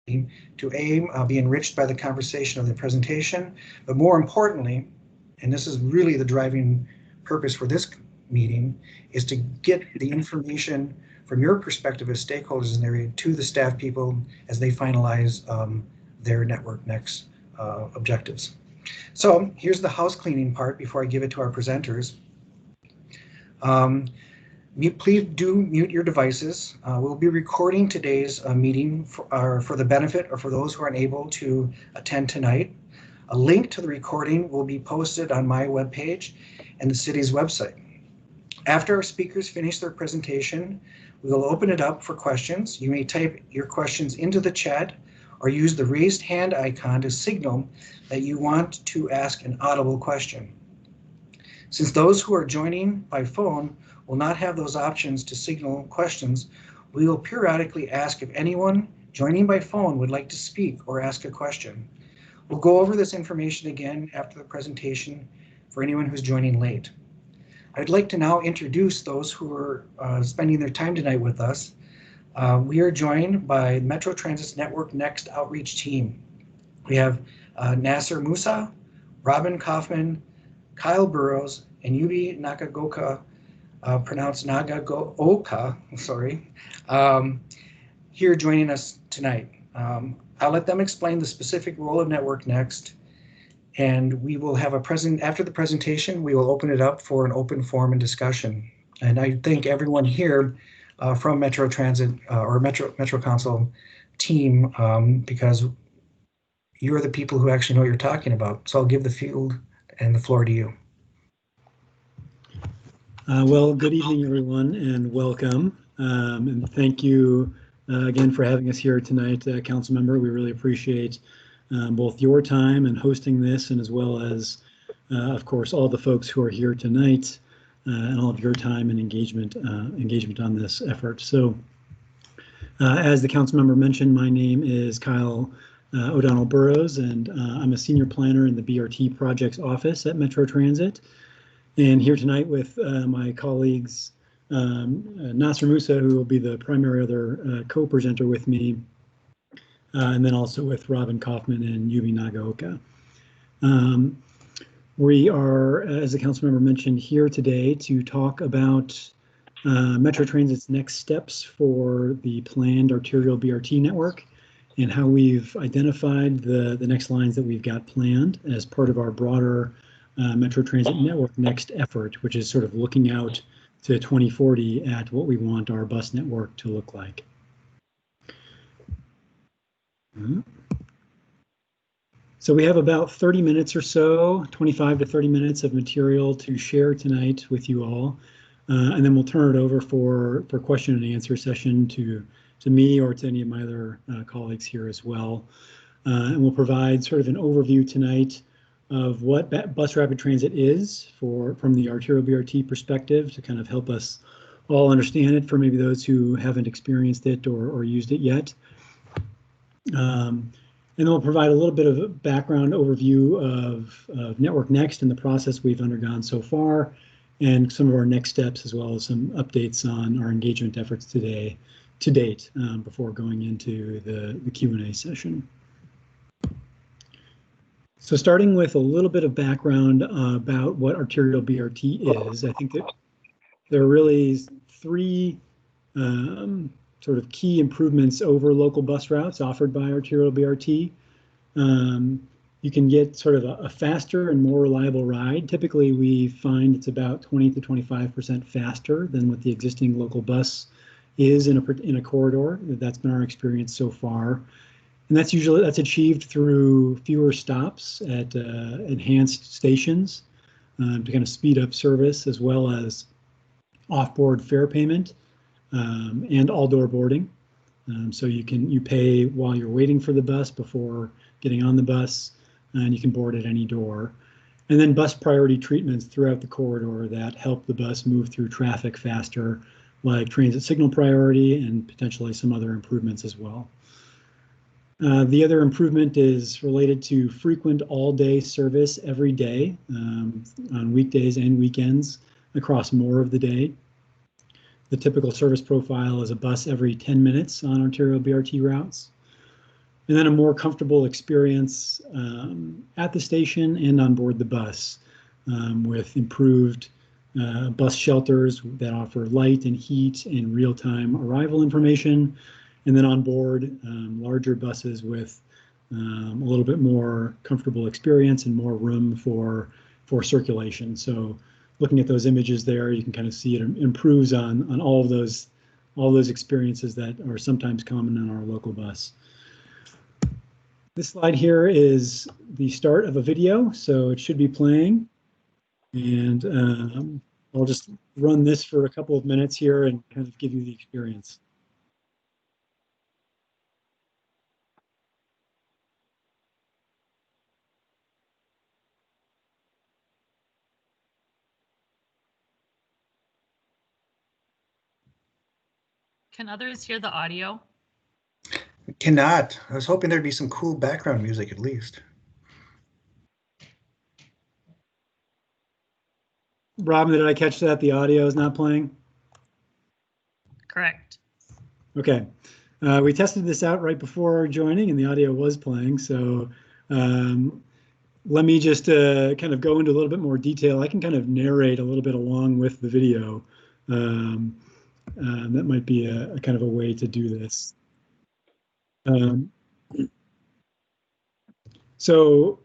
to be enriched by the conversation of the presentation, but more importantly, and this is really the driving purpose for this meeting, is to get the information from your perspective as stakeholders in the area to the staff people as they finalize their Network Next objectives. So here's the house cleaning part before I give it to our presenters. Please do mute your devices. We'll be recording today's meeting for the benefit or for those who are unable to attend tonight. A link to the recording will be posted on my webpage and the city's website. After our speakers finish their presentation, we will open it up for questions. You may type your questions into the chat or use the raised hand icon to signal that you want to ask an audible question. Since those who are joining by phone will not have those options to signal questions, we will periodically ask if anyone joining by phone would like to speak or ask a question. We'll go over this information again after the presentation for anyone who's joining late. I'd like to now introduce those who are spending their time tonight with us. We are joined by Metro Transit's Network Next outreach team. We have Nasser Musa, Robin Kaufman, Kyle Burrows, and Yubi Nakagoka, pronounced Nagaoka, sorry, here joining us tonight. I'll let them explain the specific role of Network Next, and we will have after the presentation, we will open it up for an open forum and discussion. And I thank everyone here from Metro Transit or Metro Council team because you're the people who actually know what you're talking about. So I'll give the field and the floor to you. Well, good evening, everyone, and welcome. And thank you again for having us here tonight, Council Member. We really appreciate both your time and hosting this, and as well as, of course, all the folks who are here tonight and all of your time and engagement on this effort. So, as the Council Member mentioned, my name is Kyle O'Donnell Burrows, and I'm a senior planner in the BRT projects office at Metro Transit. And here tonight with my colleagues, Nasser Musa, who will be the primary other co-presenter with me, and then also with Robin Kaufman and Yubi Nagaoka. We are, as the council member mentioned, here today to talk about Metro Transit's next steps for the planned arterial BRT network and how we've identified the next lines that we've got planned as part of our broader Metro Transit Network Next effort, which is sort of looking out to 2040 at what we want our bus network to look like. So we have about 30 minutes or so, 25 to 30 minutes of material to share tonight with you all. And then we'll turn it over for question and answer session to me or to any of my other colleagues here as well. And we'll provide sort of an overview tonight of what bus rapid transit is from the arterial BRT perspective to kind of help us all understand it for maybe those who haven't experienced it or used it yet. And then we'll provide a little bit of a background overview of Network Next and the process we've undergone so far, and some of our next steps, as well as some updates on our engagement efforts to date before going into the Q&A session. So starting with a little bit of background about what arterial BRT is, I think that there are really three sort of key improvements over local bus routes offered by arterial BRT. You can get sort of a faster and more reliable ride. Typically, we find it's about 20 to 25% faster than what the existing local bus is in a corridor. That's been our experience so far. And that's achieved through fewer stops at enhanced stations to kind of speed up service, as well as off-board fare payment and all-door boarding. So you pay while you're waiting for the bus before getting on the bus, and you can board at any door. And then bus priority treatments throughout the corridor that help the bus move through traffic faster, like transit signal priority and potentially some other improvements as well. The other improvement is related to frequent all-day service every day on weekdays and weekends across more of the day. The typical service profile is a bus every 10 minutes on arterial BRT routes. and then a more comfortable experience at the station and on board the bus, with improved bus shelters that offer light and heat and real-time arrival information, and then on board larger buses with a little bit more comfortable experience and more room for circulation. So looking at those images there, you can kind of see it improves on all of those experiences that are sometimes common on our local bus. This slide here is the start of a video, so it should be playing. And I'll just run this for a couple of minutes here and kind of give you the experience. Can others hear the audio? Cannot. I was hoping there'd be some cool background music at least. Robin, did I catch that? The audio is not playing? Correct. Okay. We tested this out right before joining, and the audio was playing. So let me just kind of go into a little bit more detail. I can kind of narrate a little bit along with the video. That might be a kind of a way to do this. So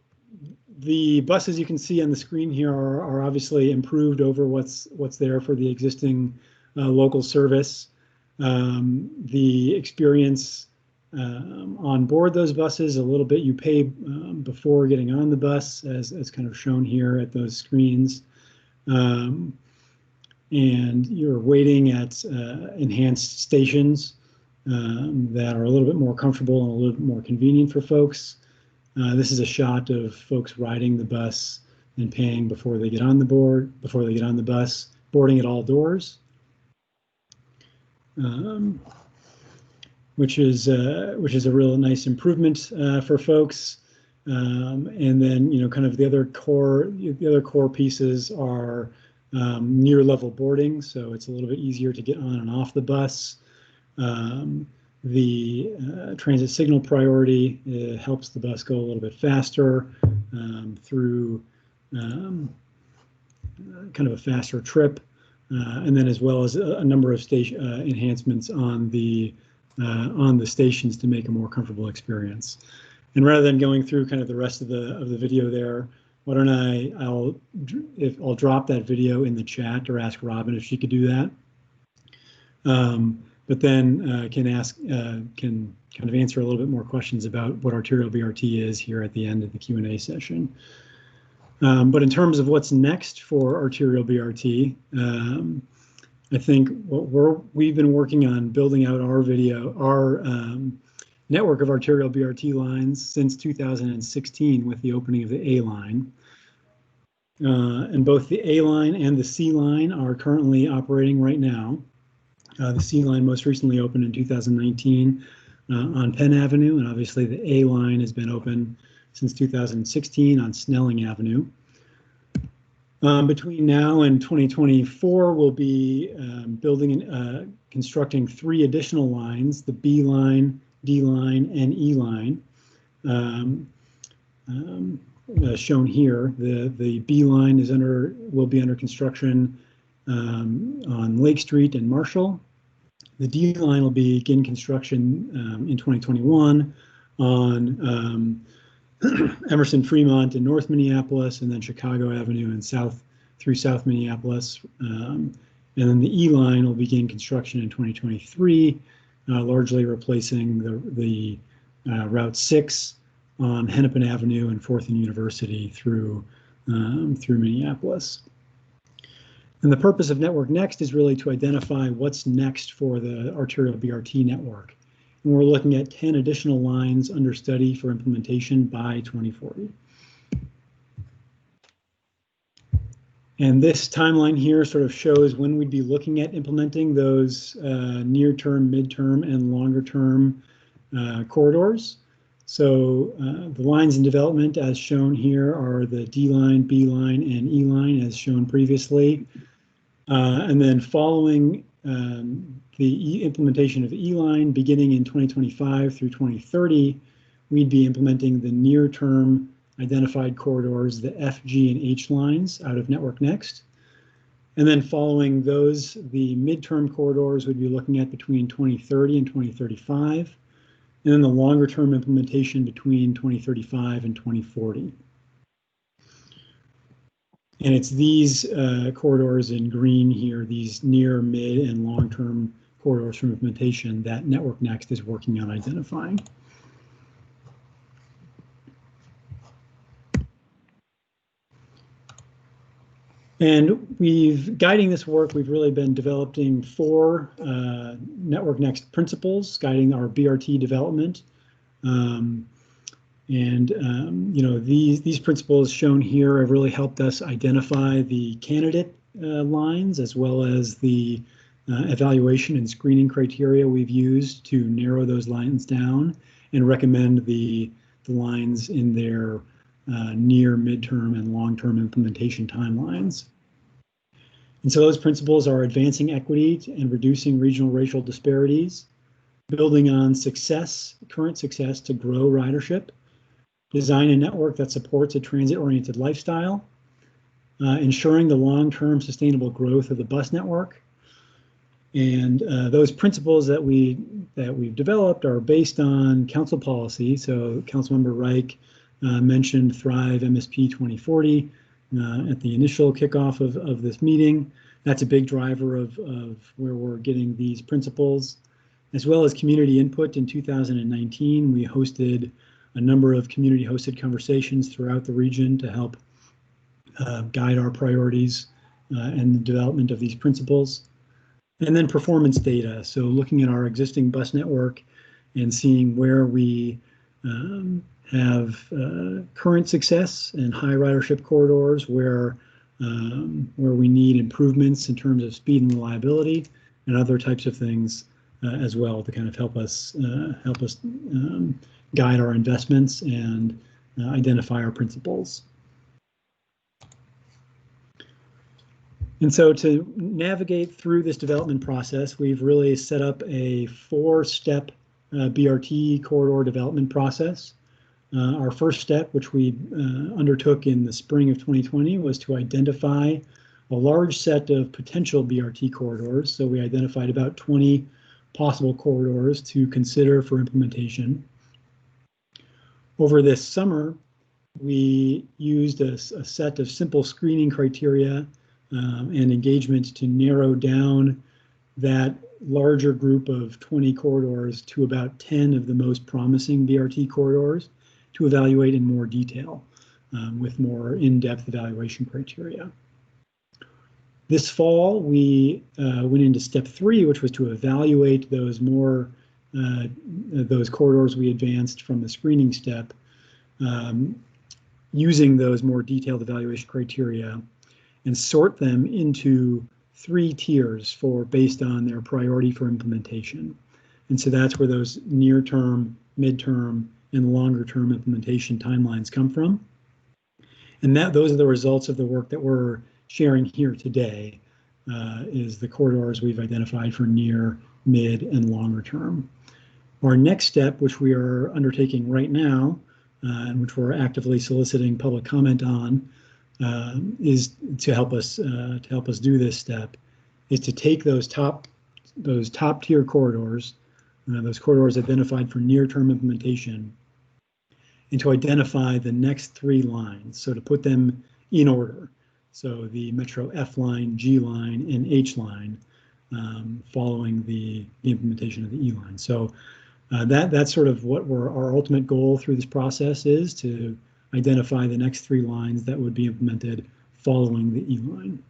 the buses you can see on the screen here are obviously improved over what's there for the existing local service. The experience on board those buses, a little bit you pay before getting on the bus, as kind of shown here at those screens. And you're waiting at enhanced stations that are a little bit more comfortable and a little bit more convenient for folks. This is a shot of folks riding the bus and paying before they get on the bus, boarding at all doors, which is a real nice improvement for folks. And then kind of the other core pieces are near level boarding, so it's a little bit easier to get on and off the bus. The transit signal priority helps the bus go a little bit faster through kind of a faster trip, and then as well as a number of station enhancements on the stations to make a more comfortable experience. And rather than going through kind of the rest of the video there, why don't I'll drop that video in the chat, or ask Robin if she could do that. But then can kind of answer a little bit more questions about what Arterial BRT is here at the end of the Q&A session. But in terms of what's next for Arterial BRT, I think we've been working on building out our network of Arterial BRT lines since 2016 with the opening of the A line. And both the A line and the C line are currently operating right now. The C line most recently opened in 2019 on Penn Avenue, and obviously the A line has been open since 2016 on Snelling Avenue. Between now and 2024, we'll be constructing 3 additional lines: the B line, D line, and E line. Shown here, the B line will be under construction on Lake Street and Marshall. The D line will begin construction in 2021 on Emerson, Fremont, and North Minneapolis, and then Chicago Avenue and through South Minneapolis. And then the E line will begin construction in 2023, largely replacing the Route 6 on Hennepin Avenue and 4th and University through Minneapolis. And the purpose of Network Next is really to identify what's next for the Arterial BRT network. And we're looking at 10 additional lines under study for implementation by 2040. And this timeline here sort of shows when we'd be looking at implementing those near-term, mid-term, and longer-term corridors. So the lines in development, as shown here, are the D line, B line, and E line, as shown previously. And then following the implementation of E line, beginning in 2025 through 2030, we'd be implementing the near-term identified corridors, the F, G, and H lines out of Network Next. And then following those, the midterm corridors would be looking at between 2030 and 2035, and then the longer-term implementation between 2035 and 2040. And it's these corridors in green here, these near, mid, and long-term corridors for implementation that Network Next is working on identifying. And guiding this work, we've really been developing 4 Network Next principles guiding our BRT development. You know, these principles shown here have really helped us identify the candidate lines, as well as the evaluation and screening criteria we've used to narrow those lines down and recommend the lines in their near, midterm, and long-term implementation timelines. And so those principles are advancing equity and reducing regional racial disparities, building on current success to grow ridership, design a network that supports a transit-oriented lifestyle, ensuring the long-term sustainable growth of the bus network. And those principles that we've developed are based on council policy. So Councilmember Reich mentioned Thrive MSP 2040 at the initial kickoff of this meeting. That's a big driver of where we're getting these principles, as well as community input. In 2019, we hosted a number of community-hosted conversations throughout the region to help guide our priorities and the development of these principles. And then performance data, so looking at our existing bus network and seeing where we have current success and high ridership corridors, where we need improvements in terms of speed and reliability, and other types of things as well to kind of help us guide our investments and identify our principles. And so to navigate through this development process, we've really set up a 4-step BRT corridor development process. Our first step, which we undertook in the spring of 2020, was to identify a large set of potential BRT corridors. So we identified about 20 possible corridors to consider for implementation. Over this summer, we used a set of simple screening criteria and engagement to narrow down that larger group of 20 corridors to about 10 of the most promising BRT corridors to evaluate in more detail with more in-depth evaluation criteria. This fall, we went into step 3, which was to evaluate those corridors we advanced from the screening step using those more detailed evaluation criteria, and sort them into 3 tiers based on their priority for implementation. And so that's where those near-term, midterm, and longer-term implementation timelines come from. And those are the results of the work that we're sharing here today, is the corridors we've identified for near, mid, and longer term. Our next step, which we are undertaking right now, and which we're actively soliciting public comment on, is to help us do this step, is to take those top tier corridors, those corridors identified for near-term implementation, and to identify the next 3 lines. So to put them in order. So the Metro F line, G line, and H line, following the implementation of the E line. So that's sort of what our ultimate goal through this process is, to identify the next 3 lines that would be implemented following the E line.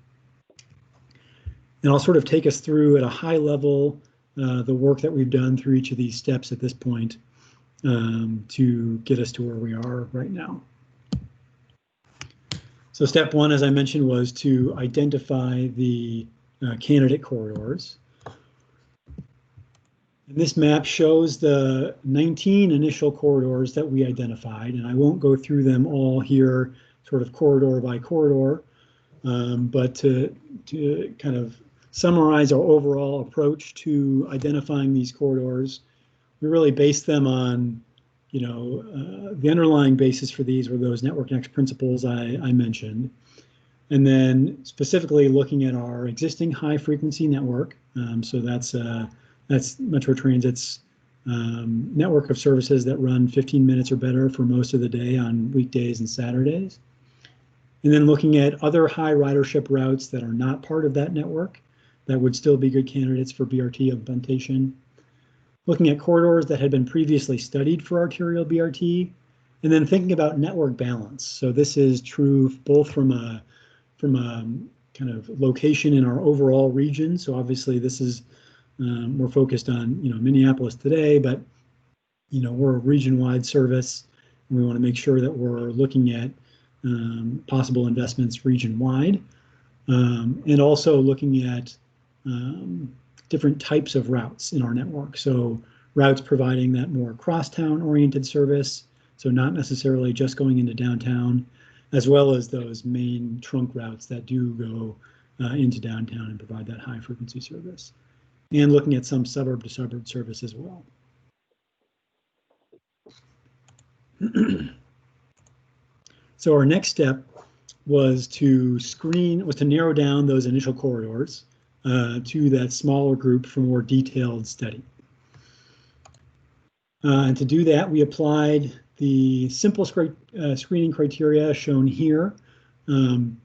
And I'll sort of take us through at a high level the work that we've done through each of these steps at this point to get us to where we are right now. So step 1, as I mentioned, was to identify the candidate corridors. And this map shows the 19 initial corridors that we identified, and I won't go through them all here sort of corridor by corridor, but to kind of summarize our overall approach to identifying these corridors, we really based them on the underlying basis for these were those network next principles I mentioned. And then specifically looking at our existing high frequency network. So that's Metro Transit's network of services that run 15 minutes or better for most of the day on weekdays and Saturdays. And then looking at other high ridership routes that are not part of that network that would still be good candidates for BRT implementation. Looking at corridors that had been previously studied for arterial BRT, and then thinking about network balance. So this is true both from a kind of location in our overall region. So obviously this is, we're focused on, Minneapolis today, but, we're a region-wide service, and we want to make sure that we're looking at possible investments region-wide, and also looking at different types of routes in our network. So routes providing that more crosstown oriented service, so not necessarily just going into downtown, as well as those main trunk routes that do go into downtown and provide that high frequency service. And looking at some suburb to suburb service as well. So our next step was to narrow down those initial corridors to that smaller group for more detailed study. And to do that, we applied the simple screening criteria shown here. And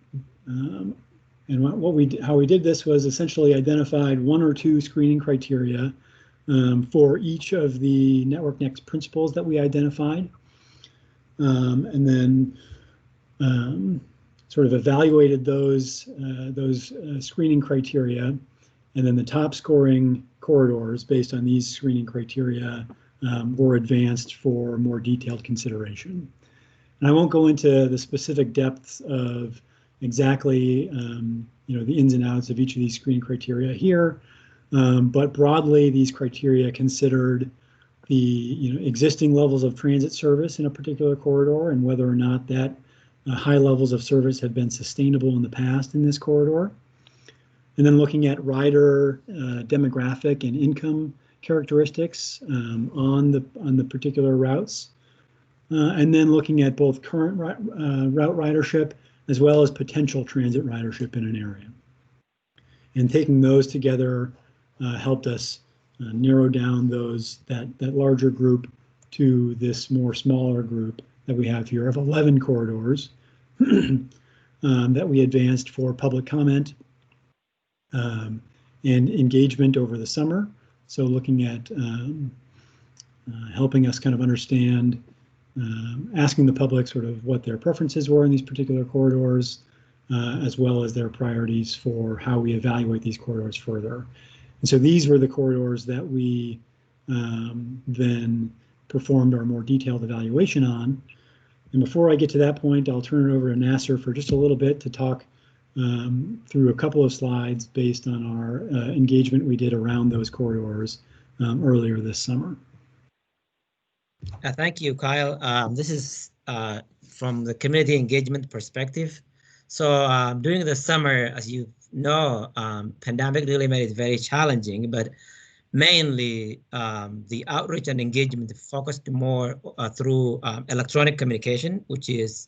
how we did this was essentially identified 1 or 2 screening criteria for each of the network next principles that we identified. And then sort of evaluated those screening criteria, and then the top scoring corridors based on these screening criteria were advanced for more detailed consideration. And I won't go into the specific depths of exactly the ins and outs of each of these screening criteria here, but broadly these criteria considered the existing levels of transit service in a particular corridor and whether or not that high levels of service have been sustainable in the past in this corridor. And then looking at rider demographic and income characteristics on the particular routes. And then looking at both current route ridership as well as potential transit ridership in an area. And taking those together helped us narrow down that larger group to this more smaller group that we have here of 11 corridors that we advanced for public comment and engagement over the summer. So looking at helping us kind of understand, asking the public sort of what their preferences were in these particular corridors, as well as their priorities for how we evaluate these corridors further. And so these were the corridors that we then performed our more detailed evaluation on. And before I get to that point, I'll turn it over to Nasser for just a little bit to talk through a couple of slides based on our engagement we did around those corridors earlier this summer. Thank you, Kyle. This is from the community engagement perspective. So during the summer, as you know, pandemic really made it very challenging, but mainly the outreach and engagement focused more through electronic communication, which is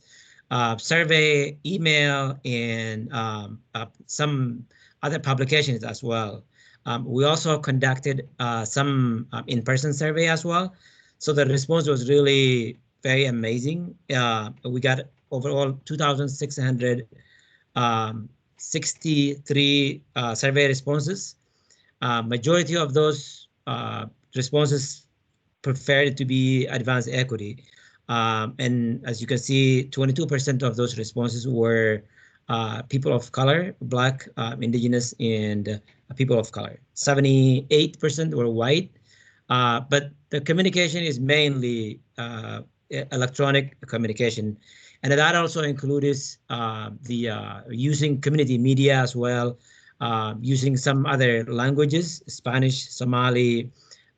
survey, email, and some other publications as well. We also conducted some in-person survey as well. So the response was really very amazing. We got overall 2,663 survey responses. Majority of those responses preferred to be advanced equity. And as you can see, 22% of those responses were people of color, Black, Indigenous, and people of color. 78% were white. But the communication is mainly electronic communication. And that also includes using community media as well, using some other languages, Spanish, Somali,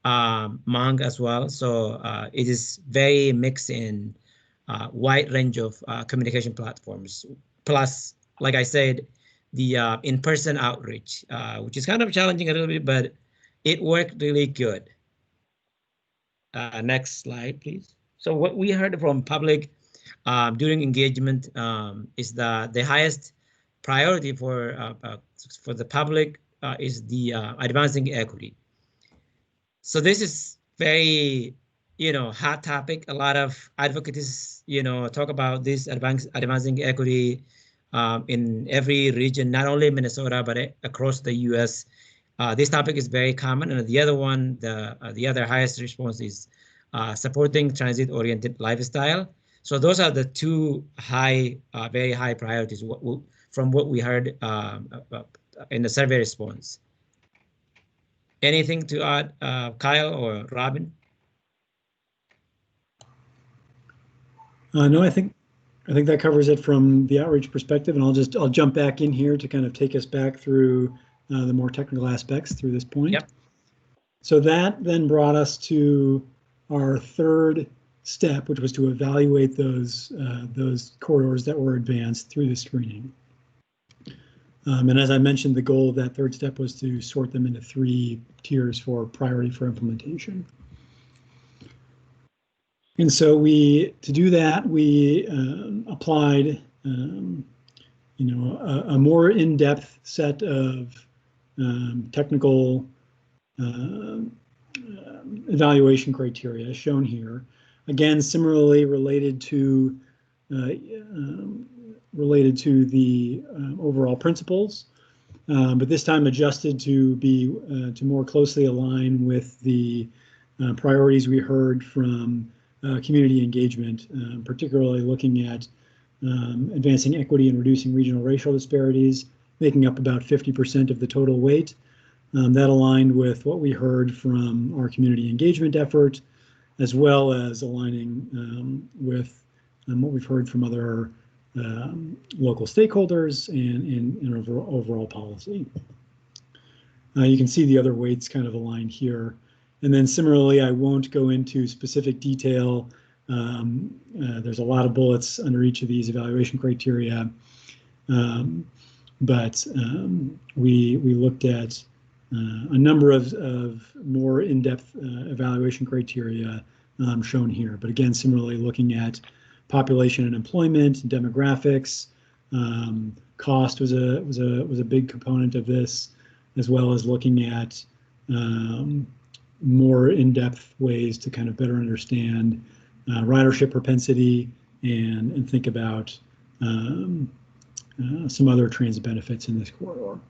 Hmong as well. So it is very mixed in wide range of communication platforms. Plus, like I said, the in-person outreach, which is kind of challenging a little bit, but it worked really good. Next slide, please. So what we heard from public during engagement is that the highest priority for the public is the advancing equity. So this is very, hot topic. A lot of advocates, talk about this advancing equity in every region, not only Minnesota, but across the U.S. This topic is very common, and the other one, the other highest response is supporting transit-oriented lifestyle. So those are the two very high priorities from what we heard in the survey response. Anything to add, Kyle or Robin? No, I think that covers it from the outreach perspective, and I'll jump back in here to kind of take us back through the more technical aspects through this point. Yep. So that then brought us to our third step, which was to evaluate those corridors that were advanced through the screening. And as I mentioned, the goal of that third step was to sort them into 3 tiers for priority for implementation. And so to do that, we applied, a more in-depth set of technical evaluation criteria shown here. Again, similarly related to the overall principles, but this time adjusted to more closely align with the priorities we heard from community engagement, particularly looking at advancing equity and reducing regional racial disparities, making up about 50% of the total weight. That aligned with what we heard from our community engagement effort, as well as aligning with what we've heard from other local stakeholders and overall policy. You can see the other weights kind of aligned here. And then similarly, I won't go into specific detail. There's a lot of bullets under each of these evaluation criteria, but we looked at a number of more in-depth evaluation criteria shown here. But again, similarly looking at population and employment, demographics, cost was a big component of this, as well as looking at more in-depth ways to kind of better understand ridership propensity and think about some other transit benefits in this corridor.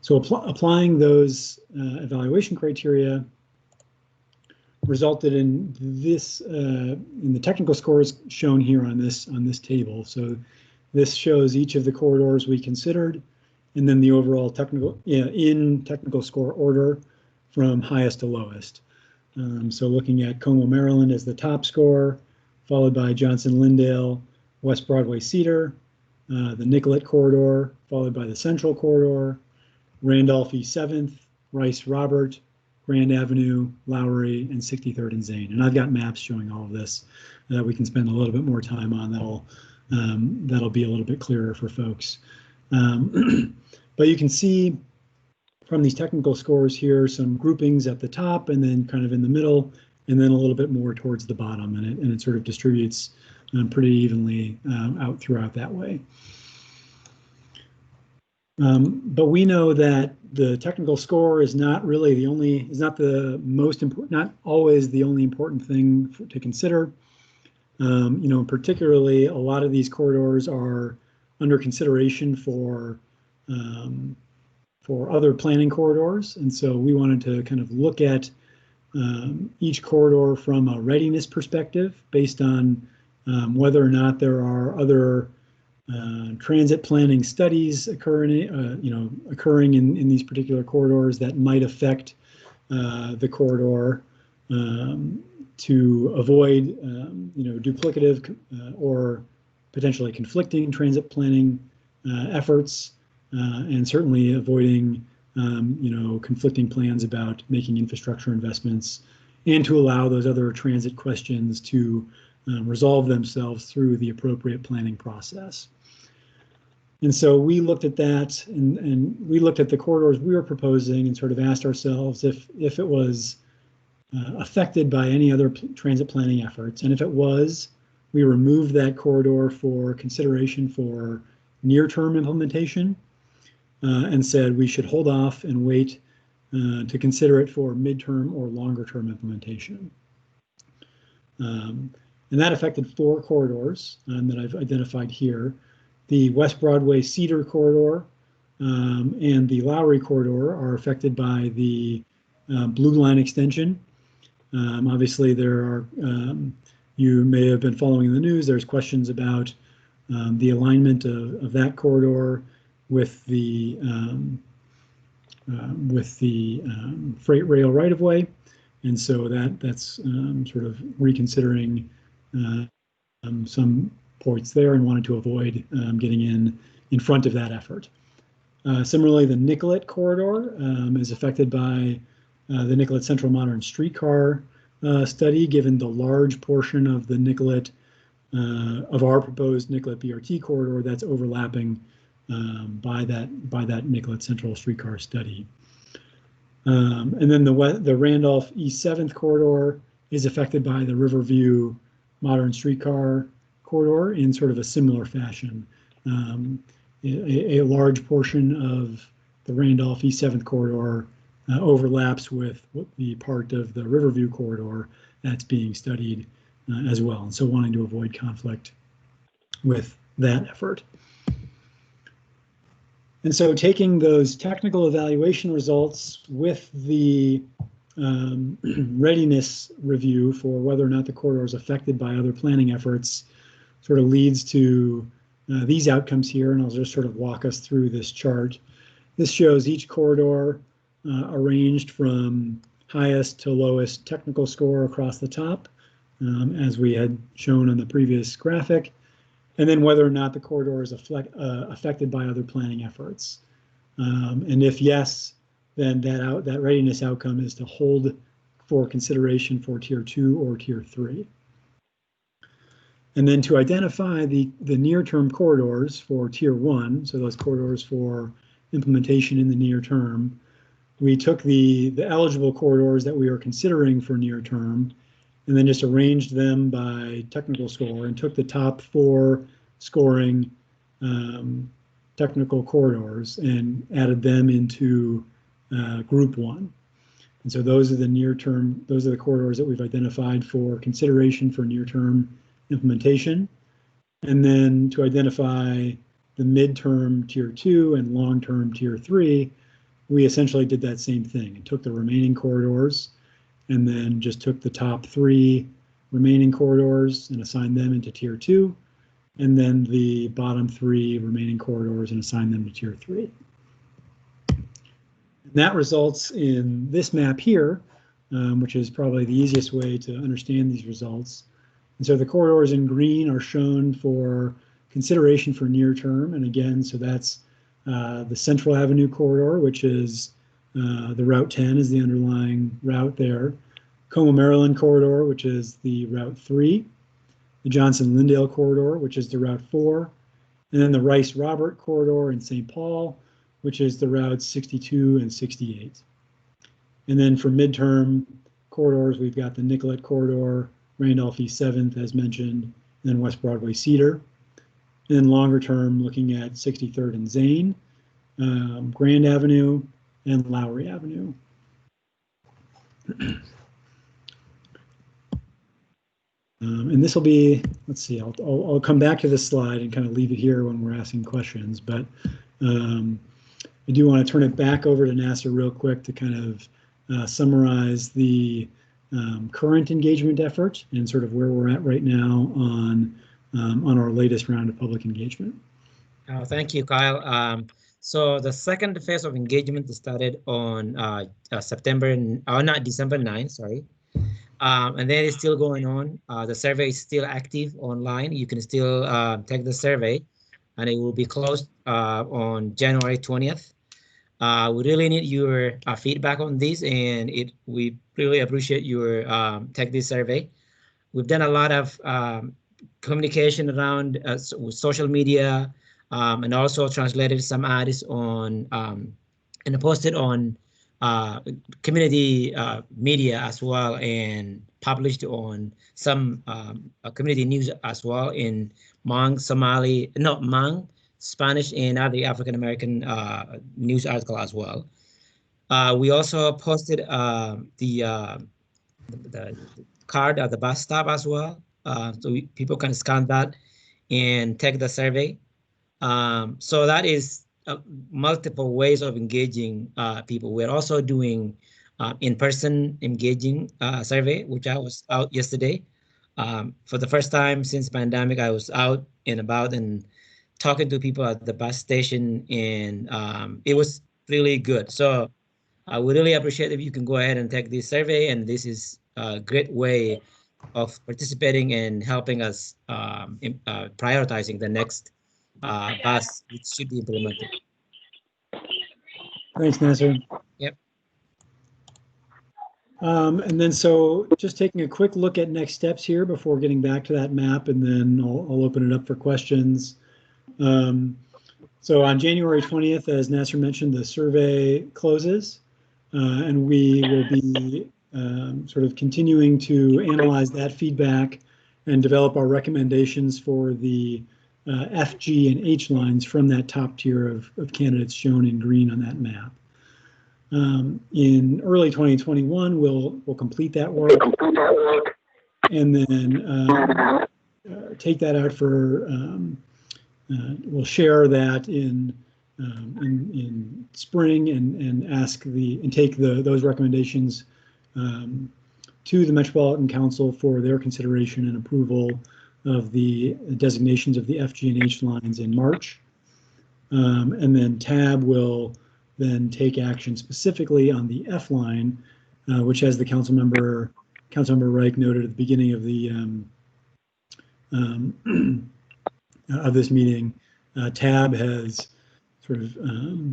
So applying those evaluation criteria resulted in this in the technical scores shown here on this table. So this shows each of the corridors we considered, and then the overall technical score order from highest to lowest. So looking at Como, Maryland as the top score, followed by Johnson-Lyndale, West Broadway Cedar, the Nicollet corridor, followed by the Central corridor, Randolph East 7th, Rice Robert, Grand Avenue, Lowry, and 63rd and Zane. And I've got maps showing all of this that we can spend a little bit more time on. That'll be a little bit clearer for folks. But you can see from these technical scores here some groupings at the top and then kind of in the middle, and then a little bit more towards the bottom, and it sort of distributes pretty evenly out throughout that way. But we know that the technical score is not really not always the only important thing to consider. Particularly a lot of these corridors are under consideration for other planning corridors. And so we wanted to kind of look at each corridor from a readiness perspective based on whether or not there are other transit planning studies occurring in these particular corridors that might affect the corridor to avoid duplicative or potentially conflicting transit planning efforts, and certainly avoiding conflicting plans about making infrastructure investments, and to allow those other transit questions to resolve themselves through the appropriate planning process. And so we looked at that, and we looked at the corridors we were proposing and sort of asked ourselves if it was affected by any other transit planning efforts. And if it was, we removed that corridor for consideration for near-term implementation and said we should hold off and wait to consider it for midterm or longer-term implementation. And that affected 4 corridors that I've identified here. The West Broadway Cedar corridor and the Lowry corridor are affected by the Blue Line extension. Obviously, there are, you may have been following the news, there's questions about the alignment of that corridor with the freight rail right-of-way. And so that's sort of reconsidering some points there and wanted to avoid getting in front of that effort. Similarly, the Nicollet corridor is affected by the Nicollet Central Modern Streetcar study, given the large portion of the Nicollet, of our proposed Nicollet BRT corridor that's overlapping by that Nicollet Central Streetcar study. And then the Randolph East 7th corridor is affected by the Riverview Modern Streetcar corridor in sort of a similar fashion. A large portion of the Randolph East 7th corridor overlaps with the part of the Riverview corridor that's being studied as well. And so wanting to avoid conflict with that effort. And so taking those technical evaluation results with the readiness review for whether or not the corridor is affected by other planning efforts sort of leads to these outcomes here, and I'll just sort of walk us through this chart. This shows each corridor arranged from highest to lowest technical score across the top, as we had shown on the previous graphic, and then whether or not the corridor is affected by other planning efforts. And if yes, then that readiness outcome is to hold for consideration for Tier 2 or Tier 3. And then to identify the near-term corridors for Tier 1, so those corridors for implementation in the near term, we took the eligible corridors that we are considering for near term and then just arranged them by technical score and took the top 4 scoring technical corridors and added them into Group 1. And so those are the near term, those are the corridors that we've identified for consideration for near term implementation. And then to identify the midterm Tier 2 and long-term Tier 3, we essentially did that same thing and took the remaining corridors and then just took the top 3 remaining corridors and assigned them into Tier 2, and then the bottom 3 remaining corridors and assigned them to Tier 3. And that results in this map here, which is probably the easiest way to understand these results. And so the corridors in green are shown for consideration for near term. And again, so that's the Central Avenue corridor, which is the Route 10 is the underlying route there. Como Maryland corridor, which is the Route 3. The Johnson-Lyndale corridor, which is the Route 4. And then the Rice-Robert corridor in St. Paul, which is the Routes 62 and 68. And then for midterm corridors, we've got the Nicollet corridor, Randolph East 7th, as mentioned, and then West Broadway Cedar. And then longer term, looking at 63rd and Zane, Grand Avenue, and Lowry Avenue. And this will be, let's see, I'll come back to this slide and kind of leave it here when we're asking questions, but I do want to turn it back over to Nasser real quick to kind of summarize the current engagement effort and sort of where we're at right now on our latest round of public engagement. Thank you, Kyle. So the second phase of engagement started on December 9, sorry. And then it's still going on. The survey is still active online. You can still take the survey, and it will be closed on January 20th. We really need your feedback on this, and we really appreciate your take this survey. We've done a lot of communication around with social media, and also translated some ads on and posted on community media as well, and published on some community news as well in Hmong, Somali, no, Hmong, Spanish, and other African American news article as well. We also posted the card at the bus stop as well, so people can scan that and take the survey. So that is multiple ways of engaging people. We're also doing in-person engaging survey, which I was out yesterday. For the first time since pandemic, I was out and about and talking to people at the bus station, and it was really good. So I would really appreciate if you can go ahead and take this survey, and this is a great way of participating and helping us prioritizing the next bus which should be implemented. Thanks, Nasser. Yep. And then so just taking a quick look at next steps here before getting back to that map, and then I'll open it up for questions. So on January 20th, as Nasser mentioned, the survey closes, and we will be sort of continuing to analyze that feedback and develop our recommendations for the F, G, and H lines from that top tier of candidates shown in green on that map. In early 2021, we'll complete that work and then take that out for, we'll share that in spring and ask and take those recommendations to the Metropolitan Council for their consideration and approval of the designations of the F, G, and H lines in March. And then TAB will then take action specifically on the F line, which, as the Councilmember Reich noted at the beginning of the of this meeting, TAB has sort of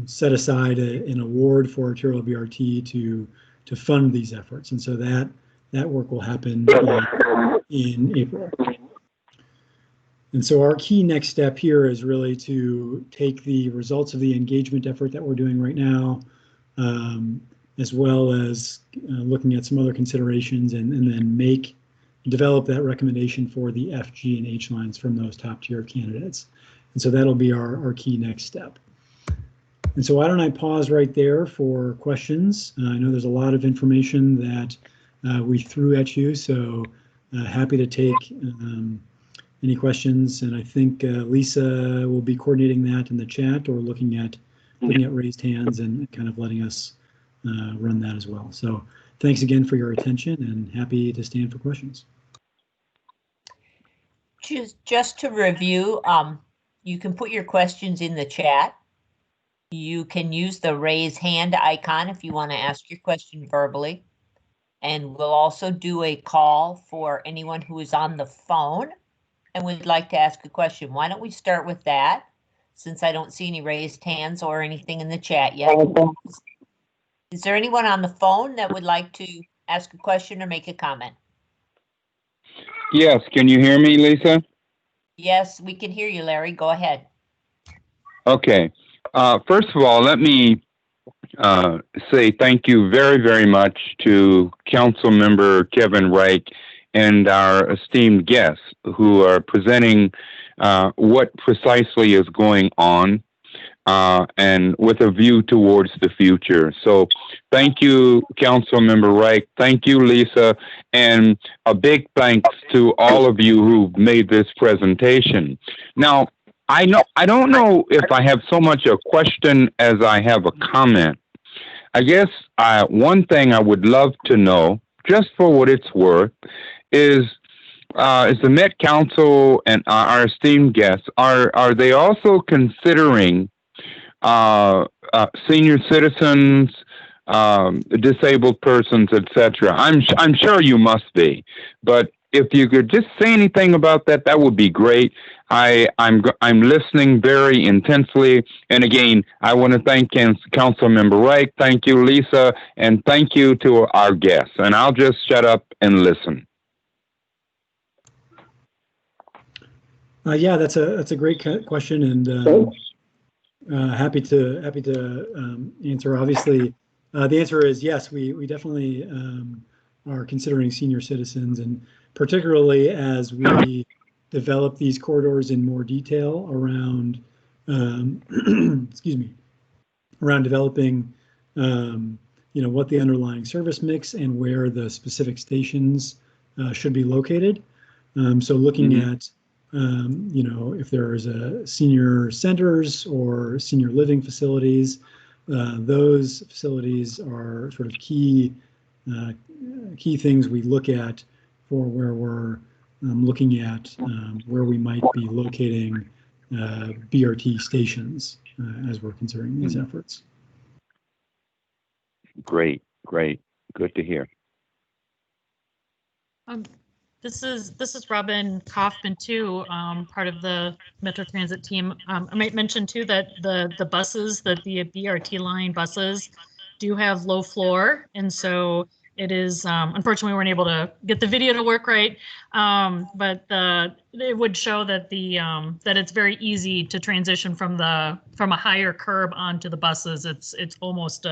set aside an award for Arterial BRT to fund these efforts, and so that work will happen in April. And so our key next step here is really to take the results of the engagement effort that we're doing right now, as well as looking at some other considerations, and then develop that recommendation for the F, G, and H lines from those top tier candidates. And so that'll be our key next step. And so why don't I pause right there for questions? I know there's a lot of information that we threw at you, so happy to take any questions, and I think Lisa will be coordinating that in the chat or looking at raised hands and kind of letting us run that as well. So thanks again for your attention, and happy to stand for questions. Just to review, you can put your questions in the chat. You can use the raise hand icon if you want to ask your question verbally. And we'll also do a call for anyone who is on the phone and would like to ask a question. Why don't we start with that, since I don't see any raised hands or anything in the chat yet. Is there anyone on the phone that would like to ask a question or make a comment? Yes, can you hear me, Lisa? Yes, we can hear you, Larry. Go ahead. Okay. First of all, let me say thank you very, very much to Councilmember Kevin Reich and our esteemed guests who are presenting what precisely is going on and with a view towards the future. So thank you, Councilmember Reich. Thank you, Lisa. And a big thanks to all of you who made this presentation. Now, I don't know if I have so much a question as I have a comment. I guess one thing I would love to know, just for what it's worth, is the Met Council and our esteemed guests, are they also considering senior citizens, disabled persons, etc.? I'm sure you must be, but if you could just say anything about that, that would be great. I'm listening very intensely, and again, I want to thank Councilmember Reich. Thank you, Lisa, and thank you to our guests. And I'll just shut up and listen. Yeah, that's a great question, and happy to answer. Obviously, The answer is yes, we definitely are considering senior citizens, and particularly as we develop these corridors in more detail around, excuse me, around developing, what the underlying service mix and where the specific stations should be located. So looking at, if there's senior centers or senior living facilities, those facilities are sort of key things we look at for where we're looking at where we might be locating BRT stations as we're considering these efforts. Great, great. Good to hear. This is Robin Kaufman too, part of the Metro Transit team. I might mention too that the buses, the BRT line buses, do have low floor, and so it is unfortunately we weren't able to get the video to work right, but it would show that that it's very easy to transition from a higher curb onto the buses. It's almost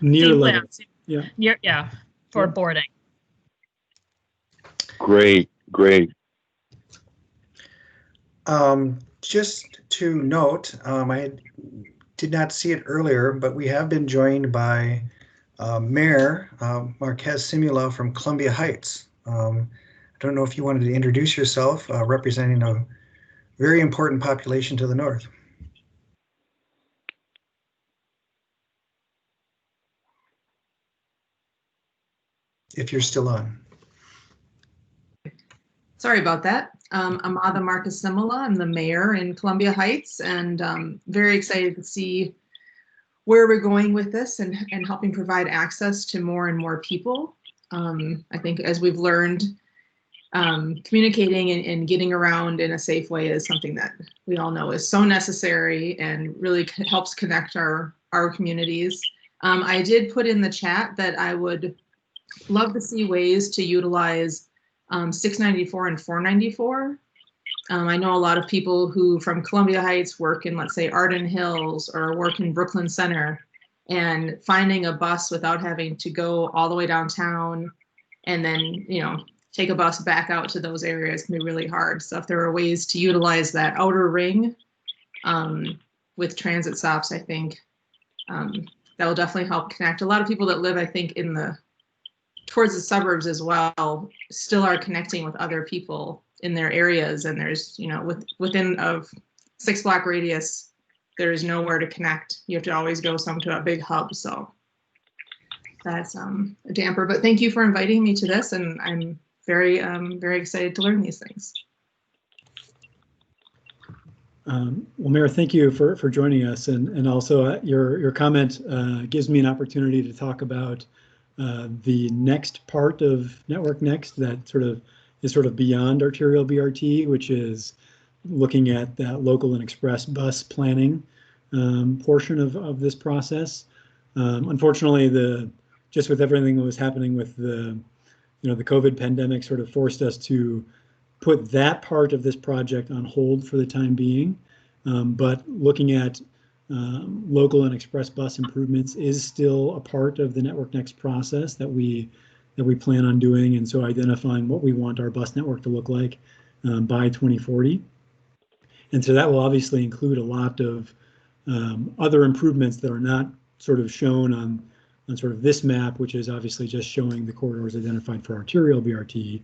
near level. Yeah, for boarding. Great, great. Just to note, I did not see it earlier, but we have been joined by Mayor Marquez Simula from Columbia Heights. I don't know if you wanted to introduce yourself, representing a very important population to the north. If you're still on. Sorry about that. I'm Ada Marcus Simula. I'm the mayor in Columbia Heights, and very excited to see where we're going with this and helping provide access to more and more people. I think as we've learned, communicating and getting around in a safe way is something that we all know is so necessary and really helps connect our communities. I did put in the chat that I would love to see ways to utilize 694 and 494. I know a lot of people who from Columbia Heights work in, let's say, Arden Hills or work in Brooklyn Center, and finding a bus without having to go all the way downtown and then, take a bus back out to those areas can be really hard. So if there are ways to utilize that outer ring with transit stops, I think that will definitely help connect. A lot of people that live, I think, towards the suburbs as well, still are connecting with other people in their areas. And there's, within a 6-block radius, there is nowhere to connect. You have to always go to a big hub. So that's a damper, but thank you for inviting me to this. And I'm very excited to learn these things. Well, Mayor, thank you for joining us. And also your comment gives me an opportunity to talk about the next part of Network Next that is sort of beyond arterial BRT, which is looking at that local and express bus planning portion of this process. Unfortunately, just with everything that was happening with the COVID pandemic sort of forced us to put that part of this project on hold for the time being. But looking at local and express bus improvements is still a part of the Network Next process that we plan on doing, and so identifying what we want our bus network to look like by 2040. And so that will obviously include a lot of other improvements that are not sort of shown on sort of this map, which is obviously just showing the corridors identified for arterial BRT,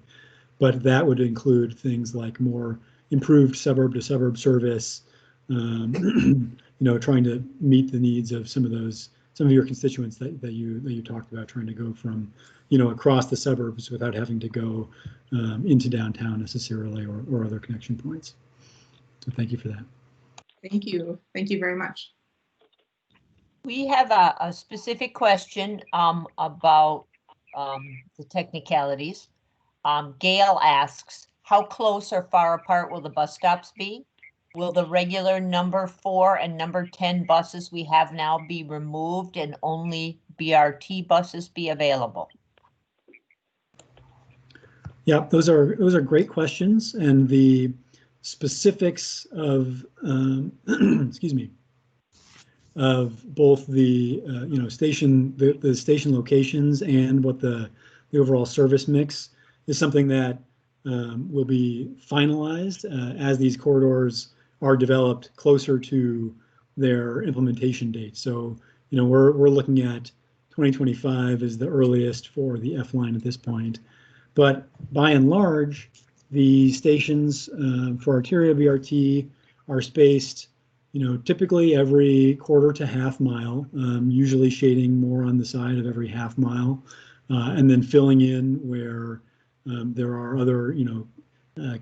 but that would include things like more improved suburb to suburb service, trying to meet the needs of some of your constituents that you talked about, trying to go from, across the suburbs without having to go into downtown necessarily or other connection points. So thank you for that. Thank you. Thank you very much. We have a specific question about the technicalities. Gail asks, how close or far apart will the bus stops be? Will the regular number 4 and number 10 buses we have now be removed and only BRT buses be available? Yeah, those are great questions, and the specifics of excuse me, of both the station the station locations and what the overall service mix is something that will be finalized as these corridors are developed closer to their implementation date. So, we're looking at 2025 as the earliest for the F line at this point. But by and large, the stations for Arterial BRT are spaced, typically every quarter to half mile, usually shading more on the side of every half mile, and then filling in where there are other,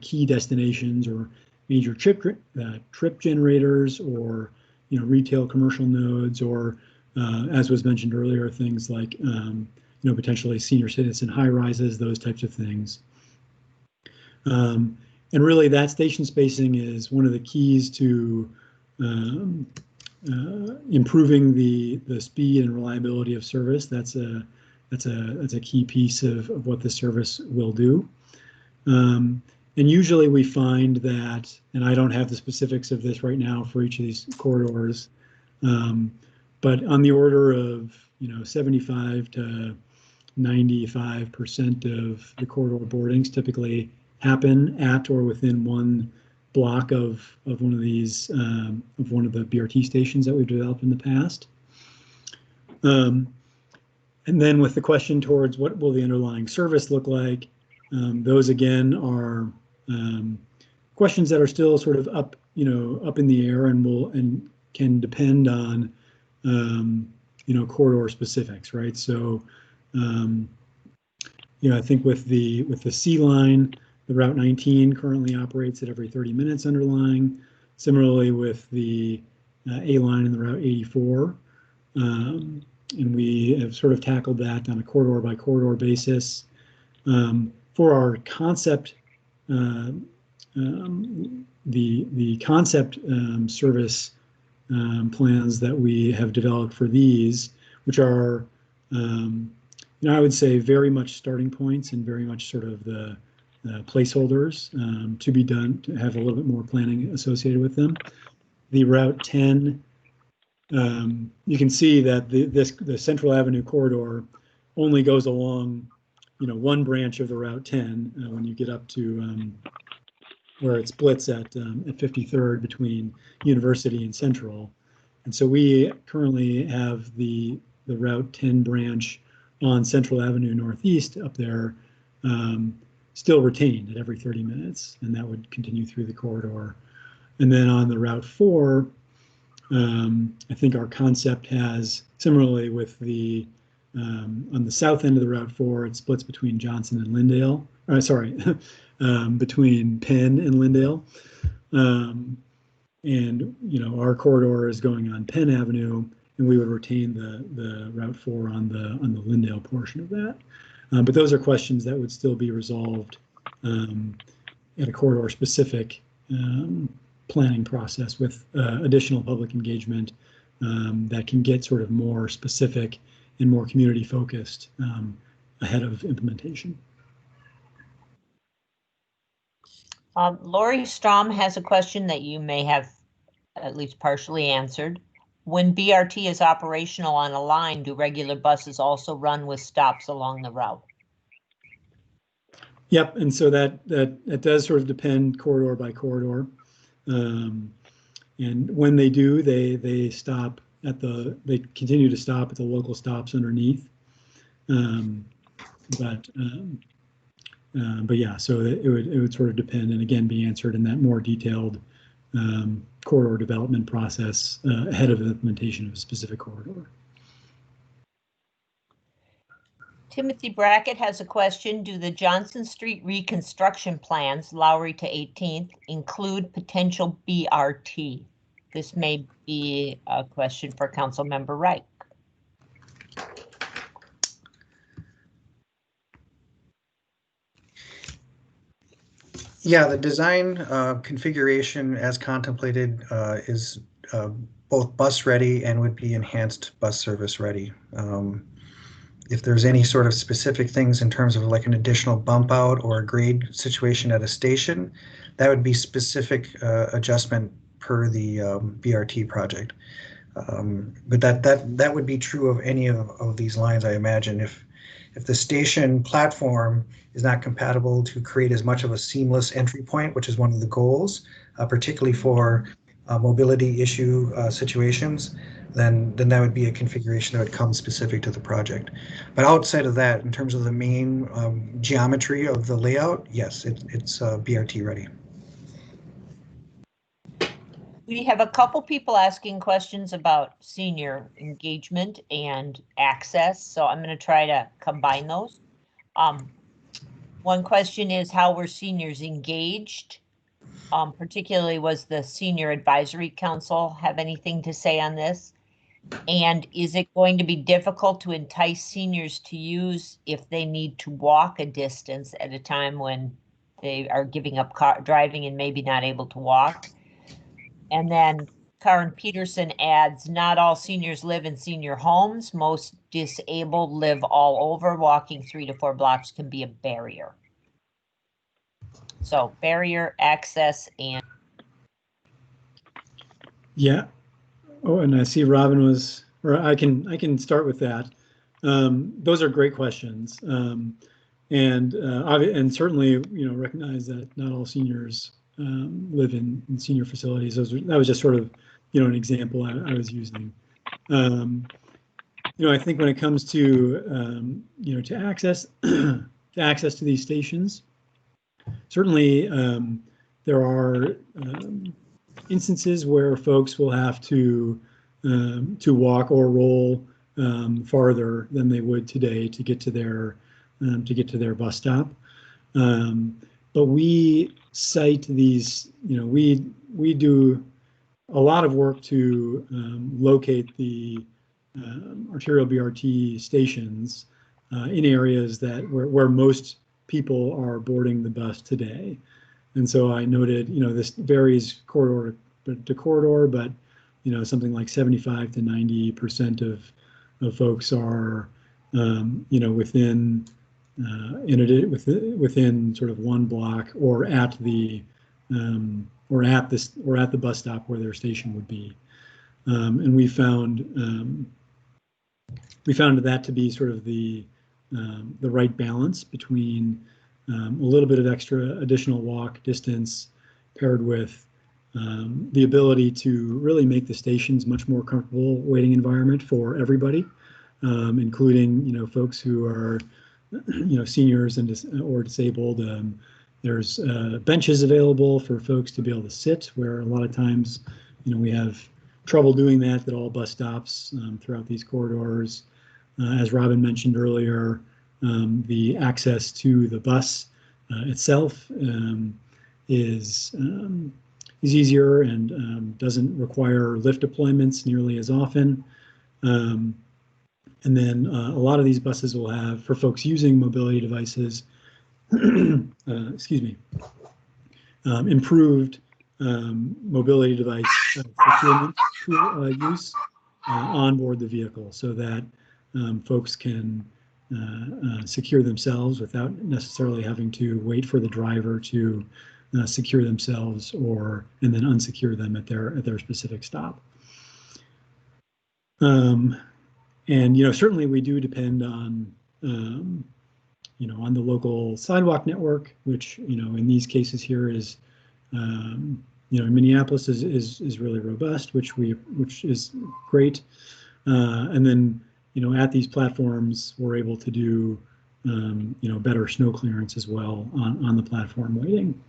key destinations or major trip generators, or retail commercial nodes, or as was mentioned earlier, things like potentially senior citizen high rises, those types of things. And really, that station spacing is one of the keys to improving the speed and reliability of service. That's a key piece of what the service will do. And usually we find that, and I don't have the specifics of this right now for each of these corridors, but on the order of 75 to 95% of the corridor boardings typically happen at or within one block of one of these of one of the BRT stations that we've developed in the past. And then with the question towards what will the underlying service look like, those again are questions that are still sort of up in the air, and can depend on corridor specifics, right? So I think with the C line, the Route 19 currently operates at every 30 minutes underlying. Similarly with the A line and the Route 84. And we have sort of tackled that on a corridor by corridor basis. For our concept, the concept service plans that we have developed for these, which are, I would say very much starting points and very much sort of the placeholders to be done, to have a little bit more planning associated with them. The Route 10, you can see that the Central Avenue corridor only goes along, one branch of the Route 10 when you get up to where it splits at 53rd between University and Central. And so we currently have the Route 10 branch on Central Avenue Northeast up there still retained at every 30 minutes, and that would continue through the corridor. And then on the Route 4, I think our concept has, similarly with the, on the south end of the Route 4, it splits between Johnson and Lyndale, between Penn and Lyndale. And, our corridor is going on Penn Avenue, and we would retain the Route 4 on the Lyndale portion of that. But those are questions that would still be resolved at a corridor-specific planning process with additional public engagement that can get sort of more specific and more community-focused ahead of implementation. Lori Strom has a question that you may have at least partially answered. When BRT is operational on a line, do regular buses also run with stops along the route? Yep, and so that does sort of depend corridor by corridor. And when they do, they stop at they continue to stop at the local stops underneath. But yeah, so it would sort of depend, and again be answered in that more detailed corridor development process ahead of the implementation of a specific corridor. Timothy Brackett has a question. Do the Johnson Street reconstruction plans, Lowry to 18th, include potential BRT? This may be a question for Councilmember Reich. Yeah, the design configuration as contemplated is both bus ready and would be enhanced bus service ready. if there's any sort of specific things in terms of like an additional bump out or a grade situation at a station, that would be specific adjustment per the BRT project. But that would be true of any of these lines, I imagine. If the station platform is not compatible to create as much of a seamless entry point, which is one of the goals, particularly for mobility issue situations, then that would be a configuration that would come specific to the project. But outside of that, in terms of the main geometry of the layout, yes, it's BRT ready. We have a couple people asking questions about senior engagement and access, so I'm going to try to combine those. One question is, how were seniors engaged? Particularly, was the Senior Advisory Council have anything to say on this? And is it going to be difficult to entice seniors to use if they need to walk a distance at a time when they are giving up driving and maybe not able to walk? And then Karen Peterson adds, not all seniors live in senior homes. Most disabled live all over. Walking 3 to 4 blocks can be a barrier. So barrier, access, and. Yeah. Oh, and I see Robin was, or I can start with that. Those are great questions. And certainly, recognize that not all seniors live in senior facilities. That was just sort of, an example I was using. I think when it comes to, to access, to these stations, certainly there are instances where folks will have to walk or roll farther than they would today to get to their bus stop. But we cite these, we do a lot of work to locate the arterial BRT stations in areas where most people are boarding the bus today. And so I noted, this varies corridor to corridor, but something like 75 to 90% of folks are within within sort of 1 block or at the bus stop where their station would be. And we found that to be sort of the right balance between a little bit of extra additional walk distance paired with the ability to really make the stations much more comfortable waiting environment for everybody, including folks who are seniors or disabled. There's benches available for folks to be able to sit, where a lot of times we have trouble doing that at all bus stops throughout these corridors. As Robin mentioned earlier, the access to the bus itself is easier and doesn't require lift deployments nearly as often. And then a lot of these buses will have, for folks using mobility devices, improved mobility device procurement use on board the vehicle, so that folks can secure themselves without necessarily having to wait for the driver to secure themselves and then unsecure them at their specific stop. And certainly we do depend on on the local sidewalk network, which in these cases here is in Minneapolis is really robust, which is great. And then at these platforms we're able to do better snow clearance as well on the platform waiting.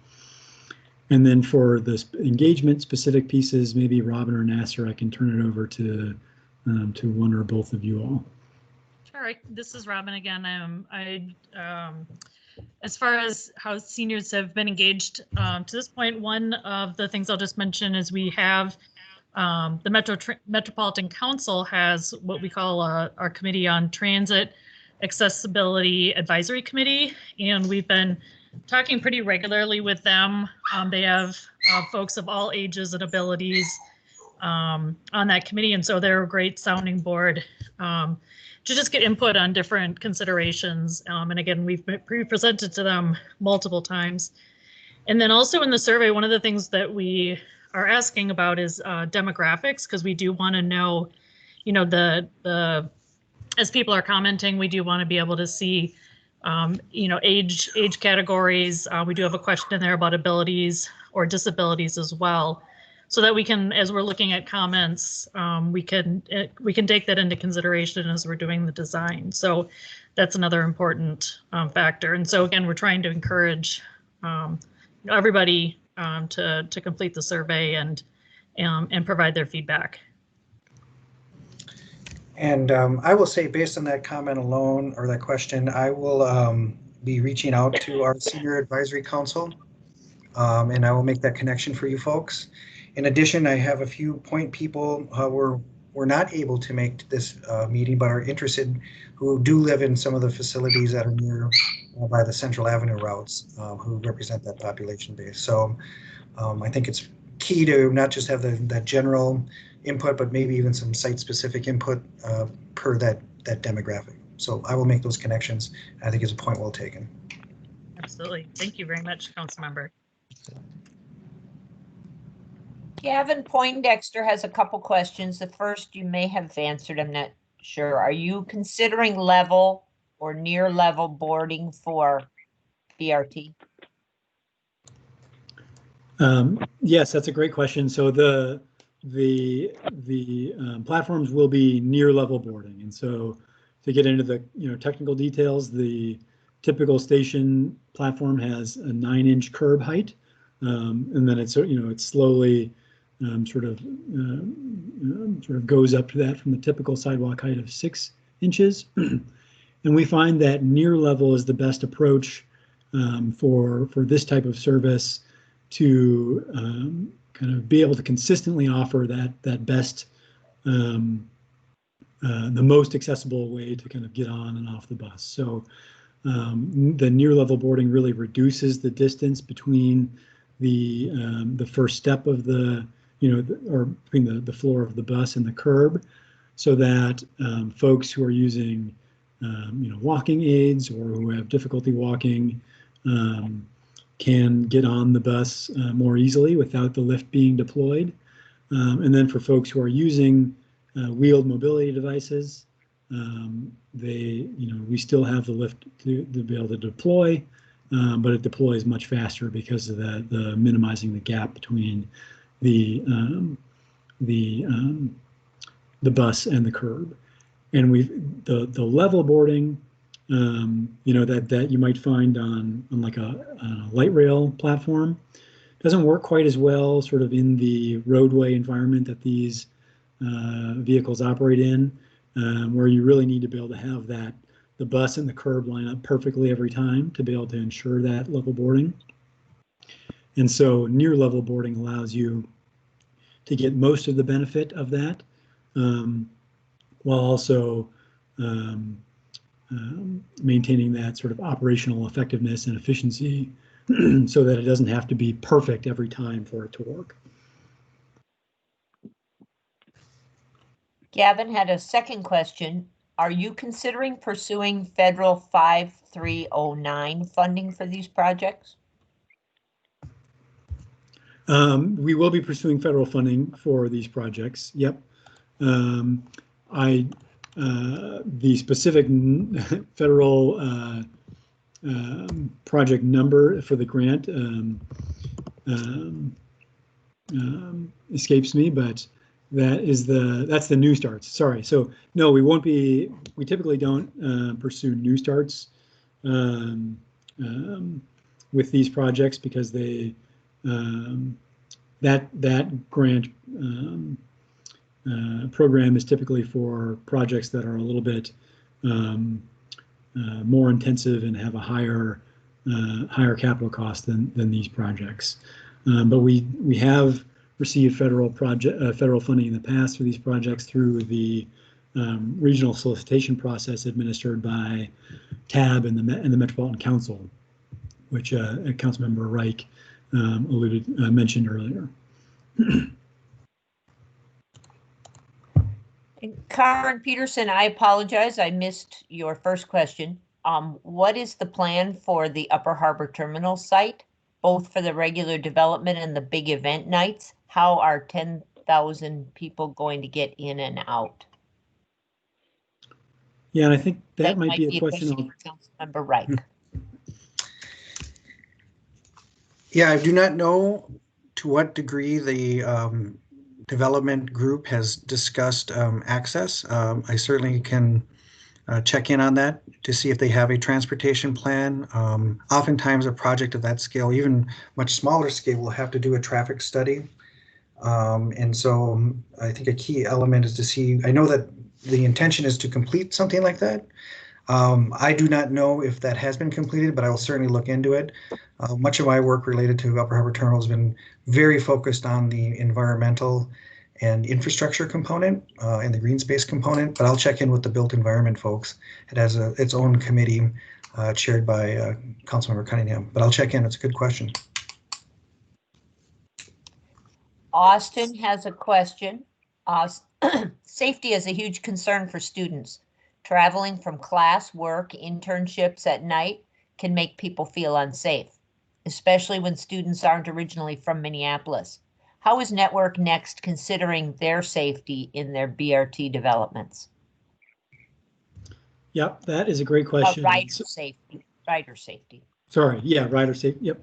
And then for the engagement specific pieces, maybe Robin or Nasser, I can turn it over to one or both of you all. Sure, this is Robin again. As far as how seniors have been engaged to this point, one of the things I'll just mention is we have the Metropolitan Council has what we call our Committee on Transit Accessibility Advisory Committee, and we've been talking pretty regularly with them. They have folks of all ages and abilities on that committee, and so they're a great sounding board. just get input on different considerations. And again, we've presented to them multiple times. And then also in the survey, one of the things that we are asking about is demographics, because we do want to know, you know, as people are commenting, we do want to be able to see, you know, age categories. We do have a question in there about abilities or disabilities as well, so that we can, as we're looking at comments, we can take that into consideration as we're doing the design. So that's another important factor. And so again, we're trying to encourage everybody to complete the survey and provide their feedback. And I will say, based on that comment alone, or that question, I will be reaching out to our Senior Advisory Council, and I will make that connection for you folks. In addition, I have a few point people who were not able to make this meeting, but are interested, who do live in some of the facilities that are near by the Central Avenue routes, who represent that population base. So I think it's key to not just have that general input, but maybe even some site-specific input per that demographic. So I will make those connections. I think it's a point well taken. Absolutely. Thank you very much, Councilmember. Gavin Poindexter has a couple questions. The first you may have answered, I'm not sure. Are you considering level or near level boarding for BRT? Yes, that's a great question. So the platforms will be near level boarding, and so to get into the technical details, the typical station platform has a 9-inch curb height, and then it's slowly sort of goes up to that from the typical sidewalk height of 6 inches. And we find that near level is the best approach for this type of service to kind of be able to consistently offer that best, the most accessible way to kind of get on and off the bus. So the near level boarding really reduces the distance between the first step of the or between the floor of the bus and the curb, so that folks who are using walking aids or who have difficulty walking can get on the bus more easily without the lift being deployed. And then for folks who are using wheeled mobility devices, we still have the lift to be able to deploy, but it deploys much faster because of the minimizing the gap between the bus and the curb. And the level boarding, that you might find on like a light rail platform, doesn't work quite as well sort of in the roadway environment that these vehicles operate in, where you really need to be able to have the bus and the curb line up perfectly every time to be able to ensure that level boarding. And so near level boarding allows you to get most of the benefit of that, while also maintaining that sort of operational effectiveness and efficiency so that it doesn't have to be perfect every time for it to work. Gavin had a second question. Are you considering pursuing federal 5309 funding for these projects? We will be pursuing federal funding for these projects. Yep. The specific federal project number for the grant escapes me, but that's the new starts. Sorry. So no, we won't be. We typically don't pursue new starts with these projects because they that grant program is typically for projects that are a little bit more intensive and have a higher capital cost than these projects. But we have received federal funding in the past for these projects through the regional solicitation process administered by TAB and the Metropolitan Council, which Councilmember Reich mentioned earlier. And Karen Peterson, I apologize, I missed your first question. What is the plan for the Upper Harbor Terminal site, both for the regular development and the big event nights? How are 10,000 people going to get in and out? Yeah, and I think that might be a question for Councilmember Reich. Yeah, I do not know to what degree the development group has discussed access. I certainly can check in on that to see if they have a transportation plan. Oftentimes a project of that scale, even much smaller scale, will have to do a traffic study. And so I think a key element is to see, I know that the intention is to complete something like that. I do not know if that has been completed, but I will certainly look into it. Much of my work related to Upper Harbor Terminal has been very focused on the environmental and infrastructure component and the green space component, but I'll check in with the built environment folks. It has its own committee chaired by Councilmember Cunningham, but I'll check in. It's a good question. Austin has a question. Safety is a huge concern for students. Traveling from class, work, internships at night can make people feel unsafe, especially when students aren't originally from Minneapolis. How is Network Next considering their safety in their BRT developments? Yep, that is a great question. Rider safety. Rider safety. Sorry, yeah, rider safety. Yep,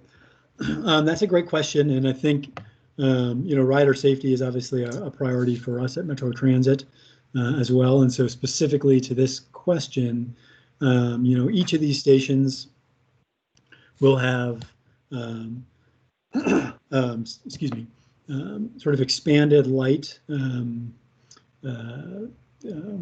that's a great question, and I think rider safety is obviously a priority for us at Metro Transit as well. And so specifically to this question, each of these stations will have, sort of expanded light,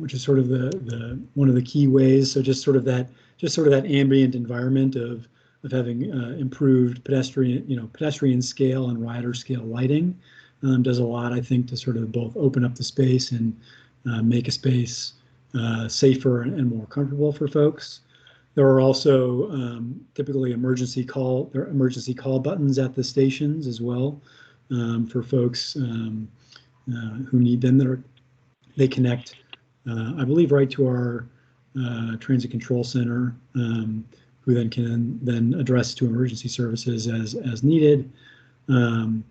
which is sort of the one of the key ways. So just sort of that ambient environment of having improved pedestrian scale and rider scale lighting does a lot, I think, to sort of both open up the space and make a space safer and more comfortable for folks. There are also typically emergency call buttons at the stations as well for folks who need them. They connect, I believe, right to our transit control center, who then can address to emergency services as needed, and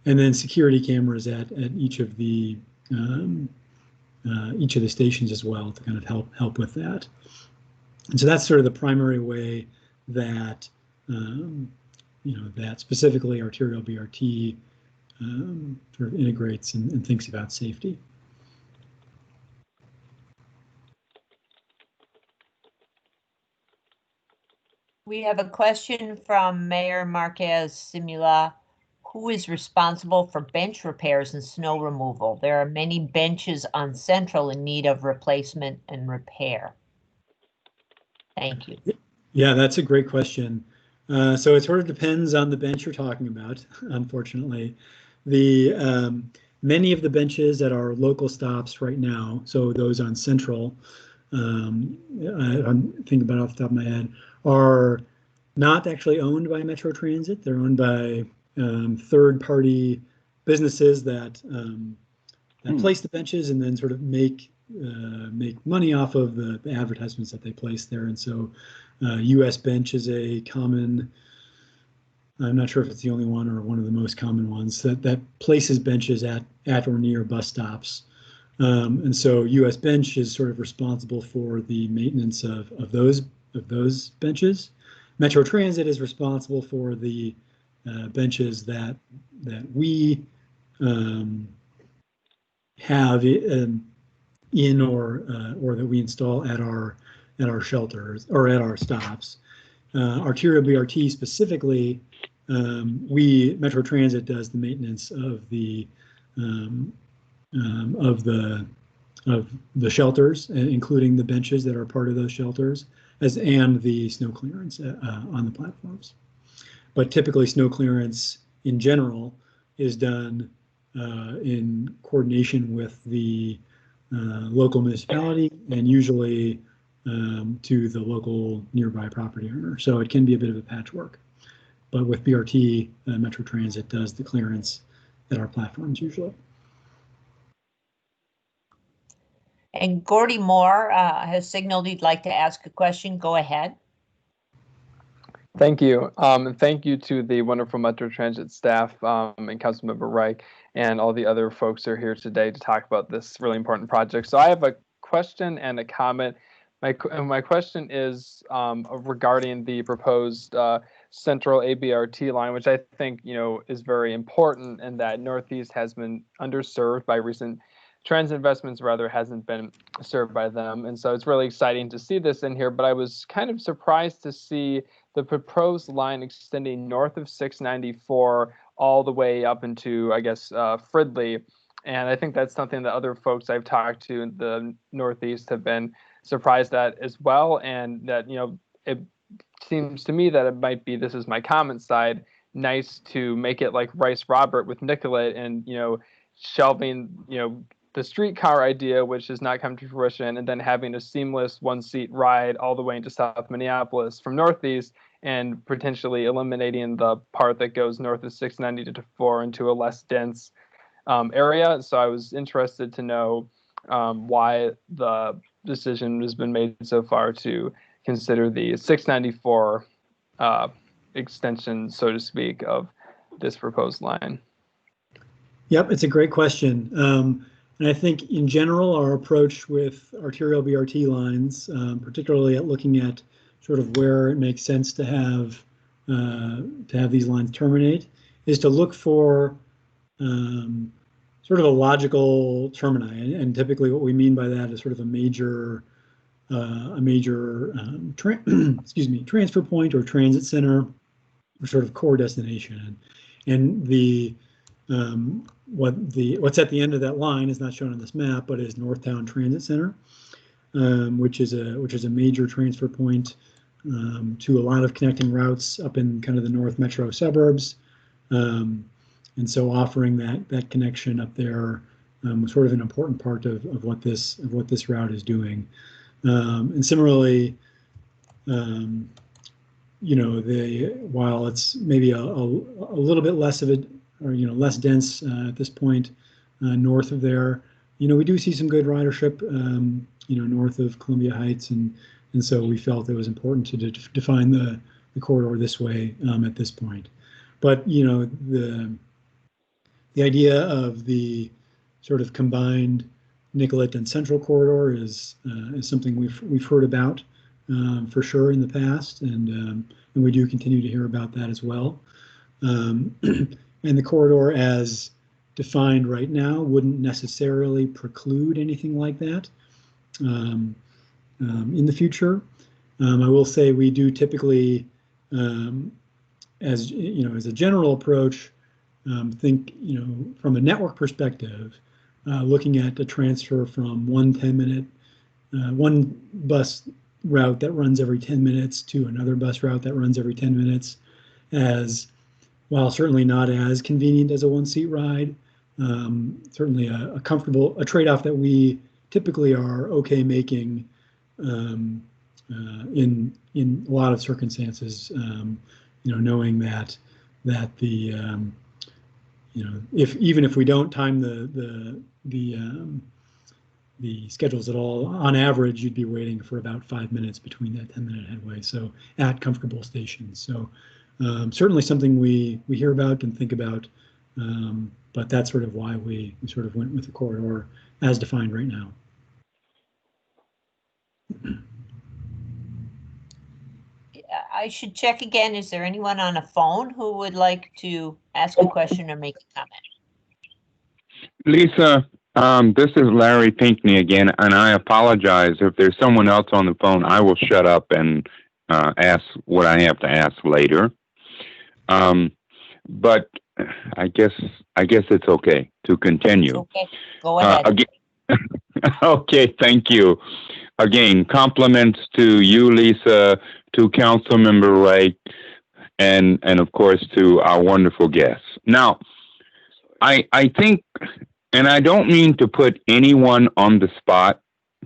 then security cameras at each of the stations as well to kind of help with that. And so that's sort of the primary way that that specifically Arterial BRT sort of integrates and thinks about safety. We have a question from Mayor Marquez Simula. Who is responsible for bench repairs and snow removal? There are many benches on Central in need of replacement and repair. Thank you. Yeah, that's a great question. So it sort of depends on the bench you're talking about, unfortunately. Many of the benches at our local stops right now, so those on Central, I'm thinking about it off the top of my head, are not actually owned by Metro Transit. They're owned by third-party businesses that place the benches and then sort of make money off of the advertisements that they place there. And so US Bench is a common, I'm not sure if it's the only one or one of the most common ones, that places benches at or near bus stops. And so US Bench is sort of responsible for the maintenance of those benches. Metro Transit is responsible for the benches that we have in or that we install at our shelters or at our stops. Arterial BRT specifically, Metro Transit does the maintenance of the shelters, including the benches that are part of those shelters, and the snow clearance on the platforms. But typically, snow clearance in general is done in coordination with the local municipality and usually to the local nearby property owner. So it can be a bit of a patchwork. But with BRT, Metro Transit does the clearance at our platforms usually. And Gordy Moore has signaled he'd like to ask a question. Go ahead. Thank you. And thank you to the wonderful Metro Transit staff and Councilmember Reich and all the other folks who are here today to talk about this really important project. So I have a question and a comment. My question is regarding the proposed central ABRT line, which I think, is very important, and that Northeast has been underserved by recent transit investments, rather hasn't been served by them. And so it's really exciting to see this in here, but I was kind of surprised to see the proposed line extending north of 694 all the way up into, I guess, Fridley. And I think that's something that other folks I've talked to in the Northeast have been surprised at as well. And that, it seems to me that it might be, this is my comment side, nice to make it like Rice Robert with Nicollet and, shelving, the streetcar idea, which has not come to fruition, and then having a seamless one-seat ride all the way into South Minneapolis from Northeast, and potentially eliminating the part that goes north of 694 into a less dense area. So I was interested to know why the decision has been made so far to consider the 694 extension, so to speak, of this proposed line. Yep, it's a great question. And I think in general, our approach with arterial BRT lines, particularly at looking at sort of where it makes sense to have these lines terminate, is to look for sort of a logical termini. And typically what we mean by that is sort of a major transfer point or transit center or sort of core destination. And what's at the end of that line is not shown on this map, but is Northtown Transit Center, which is a major transfer point to a lot of connecting routes up in kind of the North Metro suburbs, and so offering that connection up there was sort of an important part of what this route is doing. And similarly, while it's maybe a little bit less of it, or less dense at this point north of there, we do see some good ridership north of Columbia Heights, and so we felt it was important to define the corridor this way at this point. But the idea of the sort of combined Nicollet and Central corridor is something we've heard about for sure in the past, and we do continue to hear about that as well. And the corridor as defined right now wouldn't necessarily preclude anything like that in the future. I will say we do typically, as a general approach, think from a network perspective, looking at the transfer from one bus route that runs every 10 minutes to another bus route that runs every 10 minutes as, while certainly not as convenient as a one-seat ride, certainly a trade-off that we typically are okay making in a lot of circumstances. Knowing that the even if we don't time the schedules at all, on average you'd be waiting for about 5 minutes between that 10-minute headway. So at comfortable stations. So. Certainly something we hear about and think about, but that's sort of why we sort of went with the corridor as defined right now. I should check again. Is there anyone on a phone who would like to ask a question or make a comment? Lisa, this is Larry Pinckney again, and I apologize if there's someone else on the phone. I will shut up and ask what I have to ask later. But I guess it's okay to continue. Okay, go ahead. Okay, thank you. Again, compliments to you, Lisa, to Councilmember Reich, and of course to our wonderful guests. Now, I think, and I don't mean to put anyone on the spot.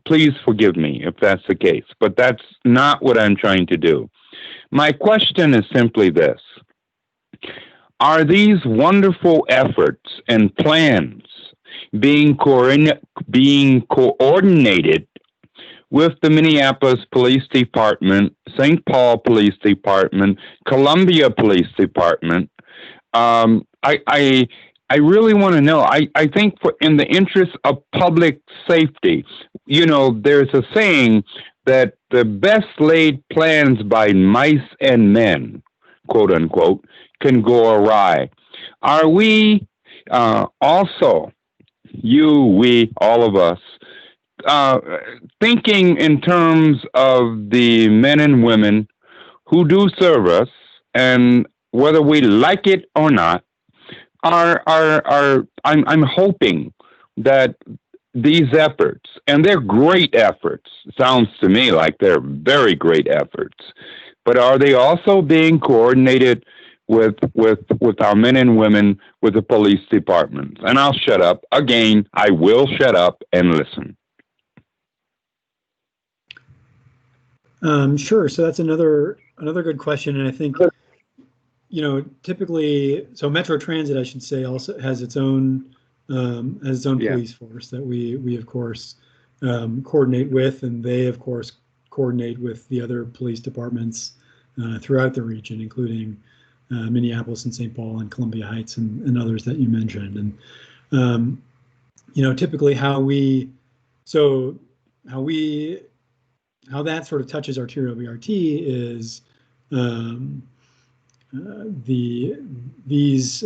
Please forgive me if that's the case, but that's not what I'm trying to do. My question is simply this. Are these wonderful efforts and plans being coordinated with the Minneapolis Police Department, St. Paul Police Department, Columbia Police Department. I really want to know. I think in the interest of public safety, there's a saying that the best laid plans by mice and men, quote unquote, can go awry. Are we also, we, all of us, thinking in terms of the men and women who do serve us, and whether we like it or not, I'm hoping that these efforts, and they're great efforts, sounds to me like they're very great efforts, but are they also being coordinated with our men and women with the police departments? And I'll shut up. Again, I will shut up and listen. Sure. So that's another good question, and I think typically, so Metro Transit, I should say, also has its own police force that we of course coordinate with, and they of course coordinate with the other police departments throughout the region, including Minneapolis and St. Paul and Columbia Heights and others that you mentioned. And typically how that sort of touches arterial BRT is these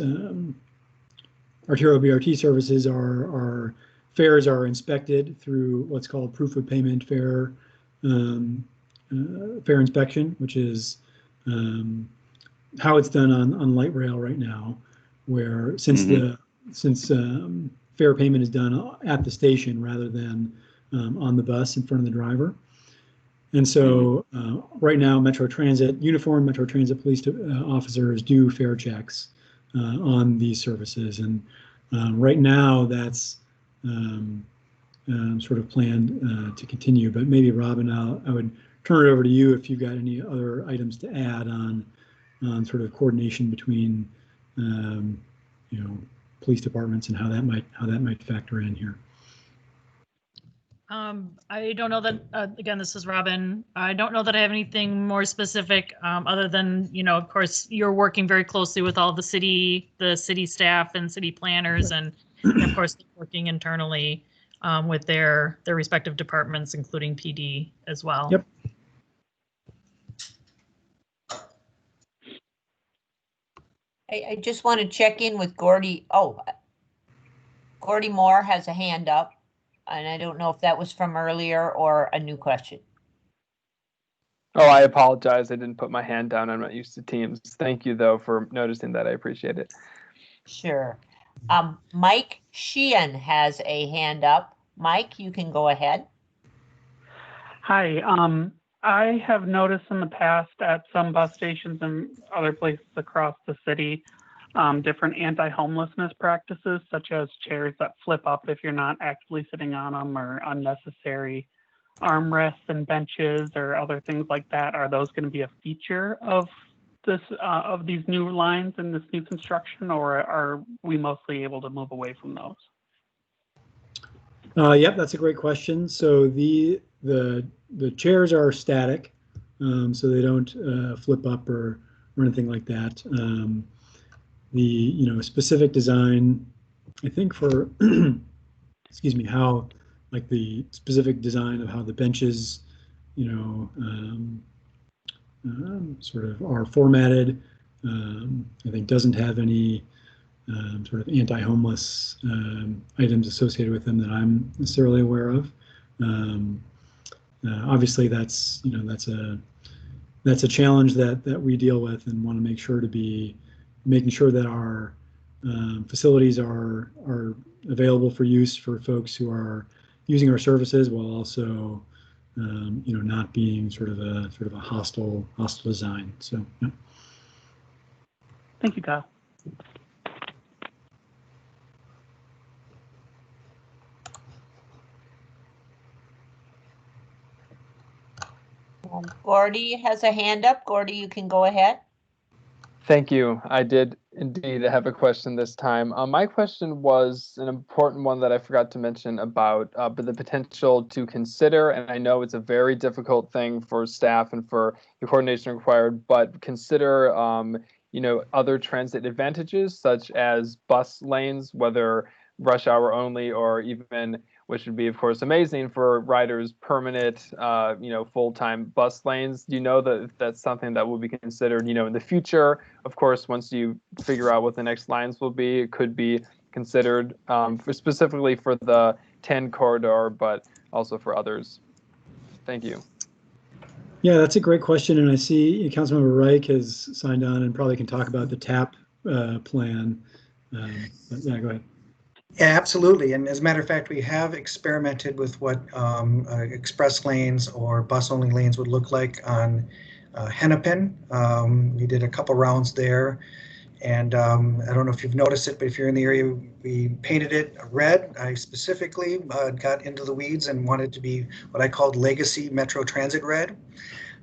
arterial BRT services are fares are inspected through what's called proof of payment fare inspection, which is how it's done on light rail right now, where since fare payment is done at the station rather than on the bus in front of the driver. And so right now, uniformed Metro Transit police officers do fare checks on these services. And right now that's sort of planned to continue. But maybe, Robin, I would turn it over to you if you've got any other items to add on sort of coordination between police departments and how that might factor in here. I don't know that, again, this is Robin. I don't know that I have anything more specific other than, of course, you're working very closely with all the city staff and city planners, and of course, working internally with their respective departments, including PD as well. Yep. I just want to check in with Gordy. Oh, Gordy Moore has a hand up. And I don't know if that was from earlier or a new question. Oh, I apologize. I didn't put my hand down. I'm not used to Teams. Thank you, though, for noticing that. I appreciate it. Sure. Mike Sheehan has a hand up. Mike, you can go ahead. Hi. I have noticed in the past at some bus stations and other places across the city, different anti-homelessness practices, such as chairs that flip up if you're not actually sitting on them, or unnecessary armrests and benches or other things like that. Are those going to be a feature of this of these new lines and this new construction, or are we mostly able to move away from those? Yep, that's a great question. So the chairs are static, so they don't flip up or anything like that. The specific design, I think for excuse me, how like the specific design of how the benches sort of are formatted, I think doesn't have any sort of anti-homeless items associated with them that I'm necessarily aware of. Obviously that's a challenge that we deal with, and want to make sure to be making sure that our facilities are available for use for folks who are using our services, while also not being sort of a hostile design. So yeah. Thank you, Kyle. Gordy has a hand up. Gordy, you can go ahead. Thank you. I did indeed have a question this time. My question was an important one that I forgot to mention about but the potential to consider, and I know it's a very difficult thing for staff and for the coordination required, but consider other transit advantages such as bus lanes, whether rush hour only or even, which would be, of course, amazing for riders, permanent, full-time bus lanes. Do you know that that's something that will be considered, in the future? Of course, once you figure out what the next lines will be, it could be considered specifically for the 10 corridor, but also for others. Thank you. Yeah, that's a great question, and I see Councilmember Reich has signed on and probably can talk about the TAP plan. Yeah, go ahead. Yeah, absolutely. And as a matter of fact, we have experimented with what express lanes or bus-only lanes would look like on Hennepin. We did a couple rounds there. And I don't know if you've noticed it, but if you're in the area, we painted it red. I specifically got into the weeds and wanted to be what I called legacy Metro Transit red.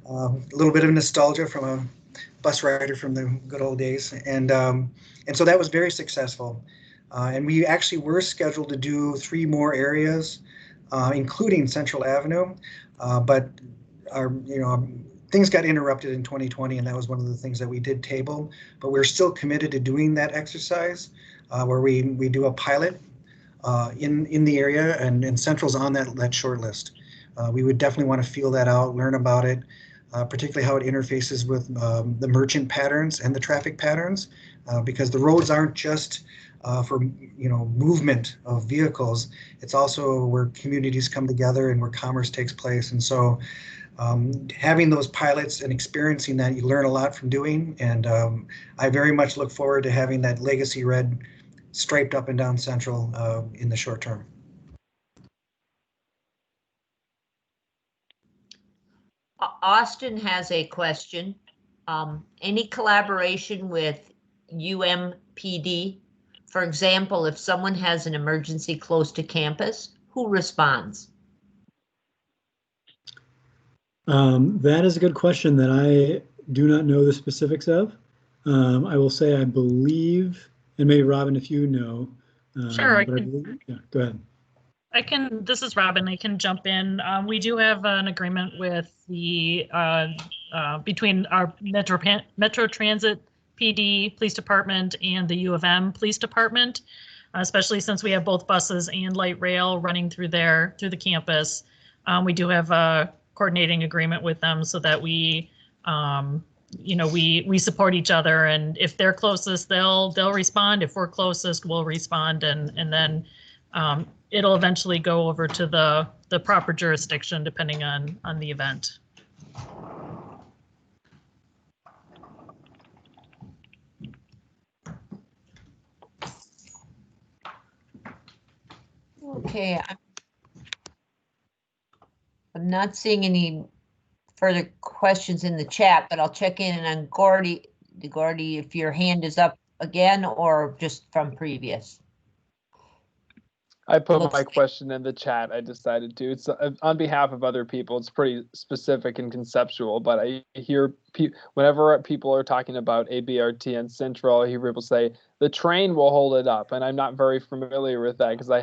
A little bit of nostalgia from a bus rider from the good old days. And so that was very successful. And we actually were scheduled to do 3 more areas, including Central Avenue, but things got interrupted in 2020, and that was one of the things that we did table. But we're still committed to doing that exercise, where we do a pilot in the area, and Central's on that short list. We would definitely want to feel that out, learn about it, particularly how it interfaces with the merchant patterns and the traffic patterns, because the roads aren't just for movement of vehicles. It's also where communities come together and where commerce takes place. And so having those pilots and experiencing that, you learn a lot from doing. And I very much look forward to having that legacy red striped up and down Central in the short term. Austin has a question. Any collaboration with UMPD? For example, if someone has an emergency close to campus, who responds? That is a good question that I do not know the specifics of. I will say I believe, and maybe Robin, if you know. Sure, yeah, go ahead. This is Robin, I can jump in. We do have an agreement with the, between our Metro Transit PD Police Department and the U of M Police Department, especially since we have both buses and light rail running through the campus. We do have a coordinating agreement with them so that we support each other, and if they're closest, they'll respond. If we're closest, we'll respond, and then it'll eventually go over to the proper jurisdiction depending on the event. Okay, I'm not seeing any further questions in the chat, but I'll check in on Gordy. Gordy, if your hand is up again or just from previous. I put my question in the chat. I decided to. It's on behalf of other people. It's pretty specific and conceptual, but I hear whenever people are talking about a BRT and Central, I hear people say the train will hold it up, and I'm not very familiar with that because I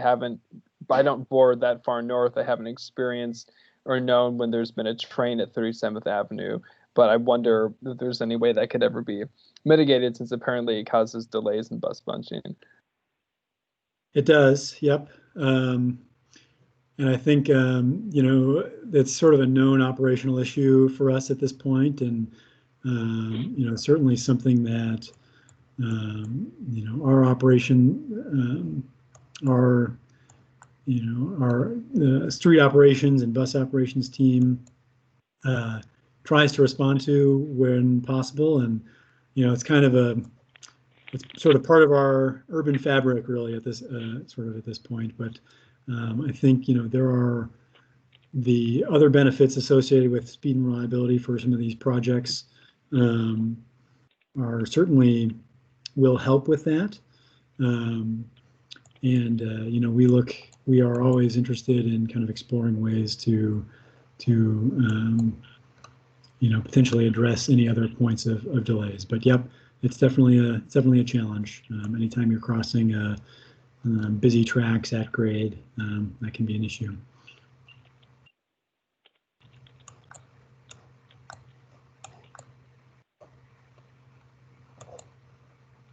don't board that far north. I haven't experienced or known when there's been a train at 37th Avenue, but I wonder if there's any way that could ever be mitigated, since apparently it causes delays in bus bunching. It does, yep. And I think, that's sort of a known operational issue for us at this point, and, certainly something that, our operation, our street operations and bus operations team tries to respond to when possible. And, it's kind of it's sort of part of our urban fabric, really, at this at this point. But I think there are the other benefits associated with speed and reliability for some of these projects are certainly will help with that. We are always interested in kind of exploring ways to potentially address any other points of delays. But yep. it's definitely a challenge. Anytime you're crossing busy tracks at grade, that can be an issue.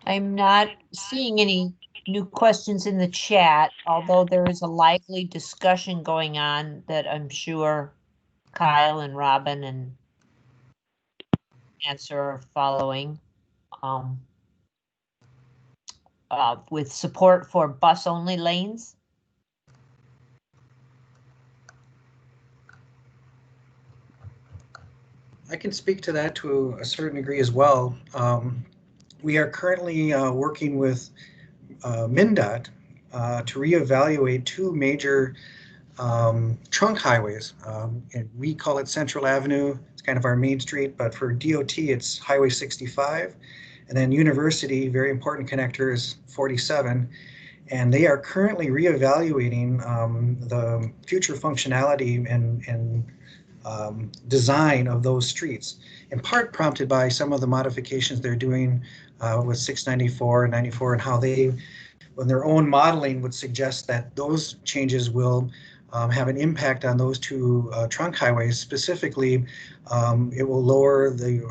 I'm not seeing any new questions in the chat, although there is a lively discussion going on that I'm sure Kyle and Robin and Answer are following. With support for bus-only lanes. I can speak to that to a certain degree as well. We are currently working with MnDOT to reevaluate two major trunk highways. And we call it Central Avenue. It's kind of our main street, but for DOT, it's Highway 65. And then University, very important connector, is 47. And they are currently reevaluating the future functionality and design of those streets, in part prompted by some of the modifications they're doing with 694 and 94, and how they, when their own modeling would suggest that those changes will have an impact on those two trunk highways. Specifically, it will lower the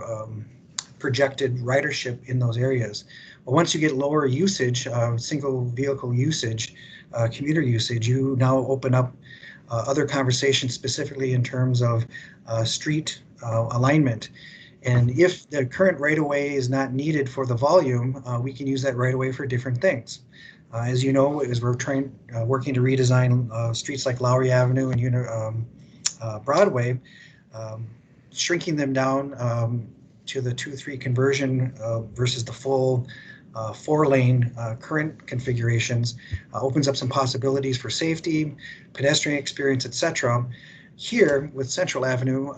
projected ridership in those areas. But once you get lower usage, single vehicle usage, commuter usage, you now open up other conversations, specifically in terms of street alignment. And if the current right-of-way is not needed for the volume, we can use that right-of-way for different things. As you know, as we're working to redesign streets like Lowry Avenue and Broadway, shrinking them down to the 2-3 conversion versus the full 4-lane current configurations opens up some possibilities for safety, pedestrian experience, etc. Here with Central Avenue,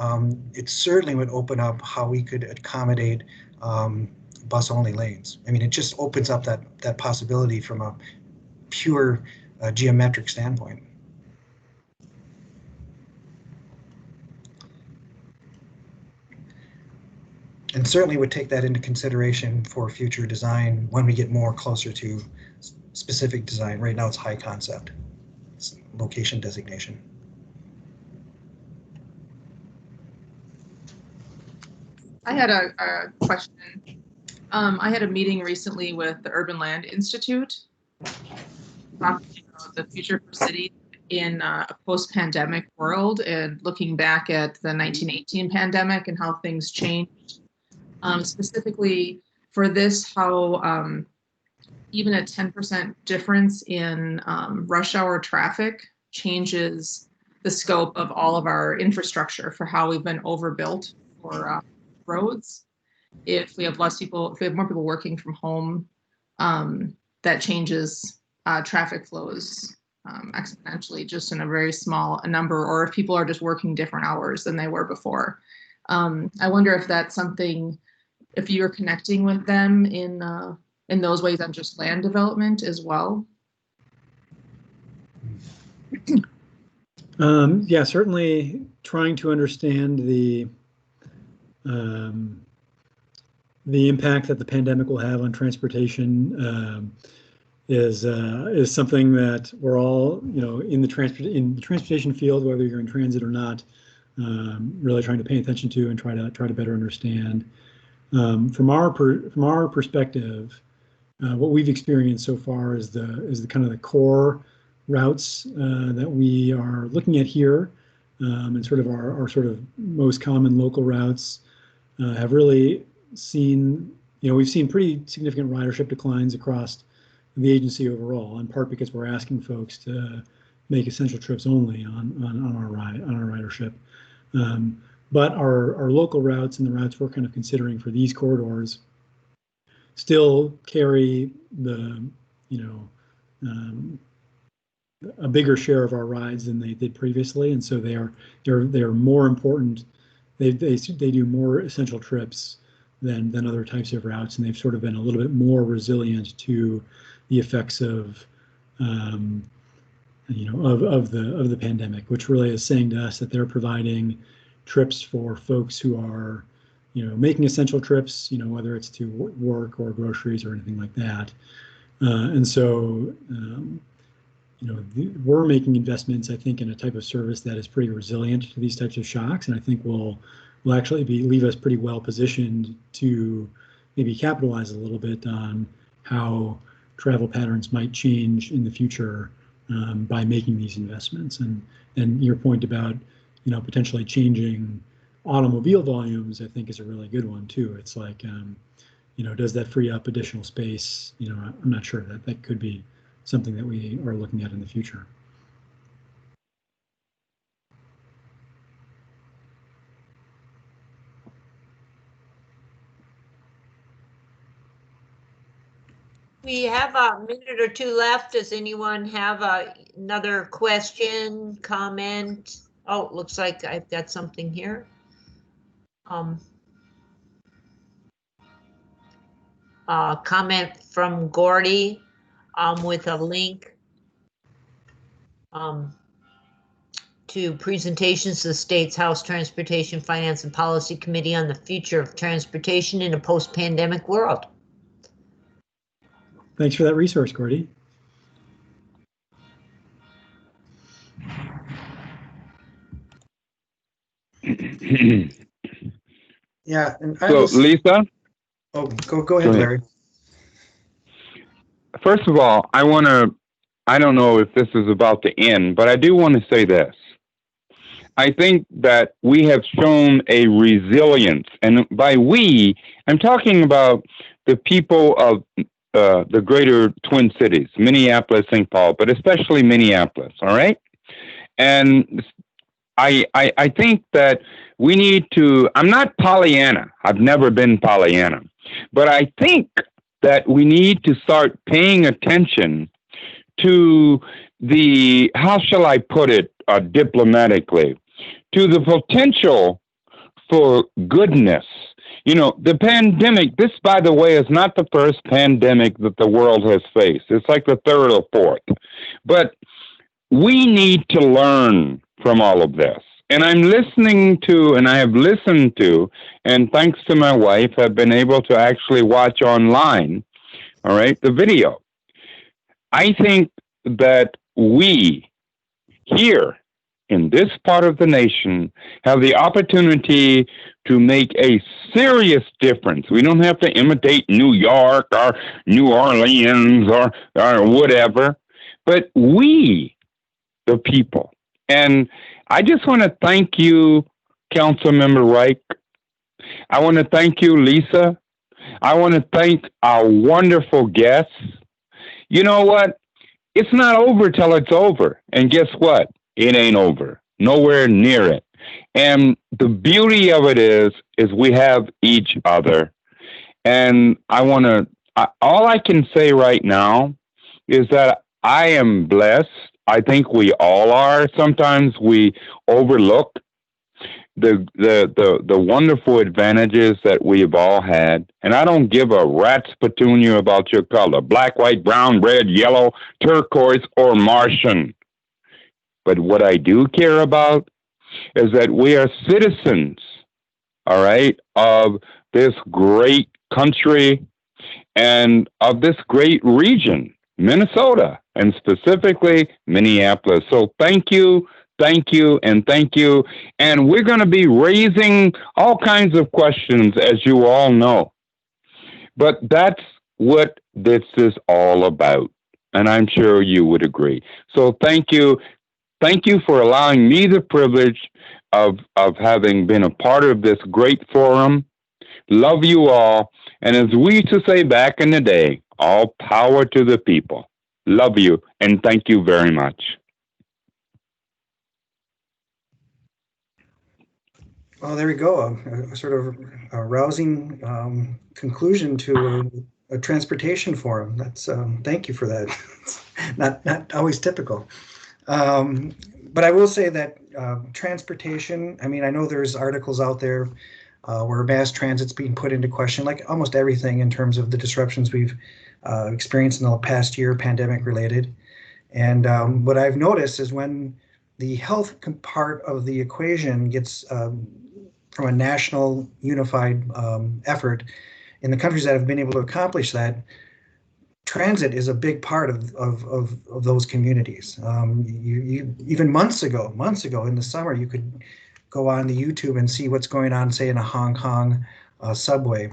it certainly would open up how we could accommodate bus-only lanes. I mean, it just opens up that possibility from a pure geometric standpoint. And certainly would take that into consideration for future design when we get more closer to specific design. Right now it's high concept, it's location designation. I had a question. I had a meeting recently with the Urban Land Institute talking about the future for cities in a post-pandemic world and looking back at the 1918 pandemic and how things changed. Specifically for this, how even a 10% difference in rush hour traffic changes the scope of all of our infrastructure for how we've been overbuilt for roads. If we have less people, if we have more people working from home, that changes traffic flows exponentially just in a very small number, or if people are just working different hours than they were before. I wonder if that's something, if you're connecting with them in those ways on just land development as well. Yeah, certainly trying to understand the impact that the pandemic will have on transportation is something that we're all, in the transportation field, whether you're in transit or not, really trying to pay attention to and try to better understand. From our perspective, what we've experienced so far is the kind of the core routes that we are looking at here, and sort of our sort of most common local routes have really seen, we've seen pretty significant ridership declines across the agency overall, in part because we're asking folks to make essential trips only on our ridership. But our local routes and the routes we're kind of considering for these corridors still carry a bigger share of our rides than they did previously, and so they're more important. They do more essential trips than other types of routes, and they've sort of been a little bit more resilient to the effects of the pandemic, which really is saying to us that they're providing trips for folks who are making essential trips, whether it's to work or groceries or anything like that. And so, we're making investments, I think, in a type of service that is pretty resilient to these types of shocks, and I think will actually leave us pretty well positioned to maybe capitalize a little bit on how travel patterns might change in the future by making these investments. And your point about potentially changing automobile volumes, I think, is a really good one too. It's like, does that free up additional space? I'm not sure. That could be something that we are looking at in the future. We have a minute or two left. Does anyone have another question, comment? Oh, looks like I've got something here. Comment from Gordy with a link to presentations to the state's House Transportation, Finance and Policy Committee on the future of transportation in a post-pandemic world. Thanks for that resource, Gordy. Yeah, and So, Lisa? Oh, go ahead, Larry. First of all, I don't know if this is about to end, but I do want to say this. I think that we have shown a resilience, and by we, I'm talking about the people of the greater Twin Cities, Minneapolis, St. Paul, but especially Minneapolis, all right? And I think that we need to, I'm not Pollyanna, I've never been Pollyanna, but I think that we need to start paying attention to the, how shall I put it diplomatically, to the potential for goodness. The pandemic, this, by the way, is not the first pandemic that the world has faced. It's like the third or fourth. But we need to learn from all of this. And I'm listening to, and I have listened to, and thanks to my wife, have been able to actually watch online, all right, the video. I think that we here in this part of the nation have the opportunity to make a serious difference. We don't have to imitate New York or New Orleans or whatever, but we, the people. And I just want to thank you, Councilmember Reich. I want to thank you, Lisa. I want to thank our wonderful guests. You know what? It's not over till it's over. And guess what? It ain't over. Nowhere near it. And the beauty of it is we have each other. And all I can say right now is that I am blessed. I think we all are. Sometimes we overlook the wonderful advantages that we've all had. And I don't give a rat's petunia about your color, black, white, brown, red, yellow, turquoise, or Martian. But what I do care about is that we are citizens, all right, of this great country and of this great region, Minnesota, and specifically Minneapolis. So thank you, and thank you. And we're going to be raising all kinds of questions, as you all know. But that's what this is all about. And I'm sure you would agree. So thank you. Thank you for allowing me the privilege of having been a part of this great forum. Love you all. And as we used to say back in the day, all power to the people. Love you, and thank you very much. Well, there we go. A sort of a rousing conclusion to a transportation forum. That's thank you for that. not always typical. But I will say that transportation, I mean, I know there's articles out there where mass transit's being put into question, like almost everything in terms of the disruptions we've experienced in the past year, pandemic related. And what I've noticed is when the health part of the equation gets from a national unified effort in the countries that have been able to accomplish that, transit is a big part of those communities. You even months ago in the summer, you could go on the YouTube and see what's going on, say in a Hong Kong subway.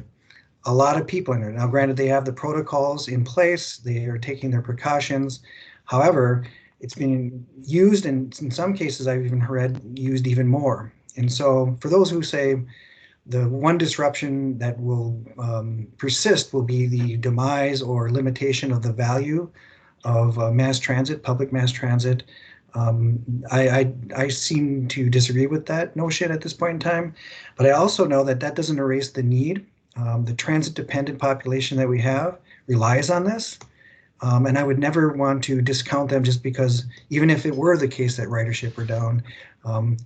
A lot of people in there. Now, granted, they have the protocols in place. They are taking their precautions. However, it's being used, and in some cases, I've even read used even more. And so for those who say the one disruption that will persist will be the demise or limitation of the value of mass transit, public mass transit, I seem to disagree with that notion at this point in time. But I also know that that doesn't erase the need. The transit-dependent population that we have relies on this. And I would never want to discount them just because, even if it were the case that ridership were down,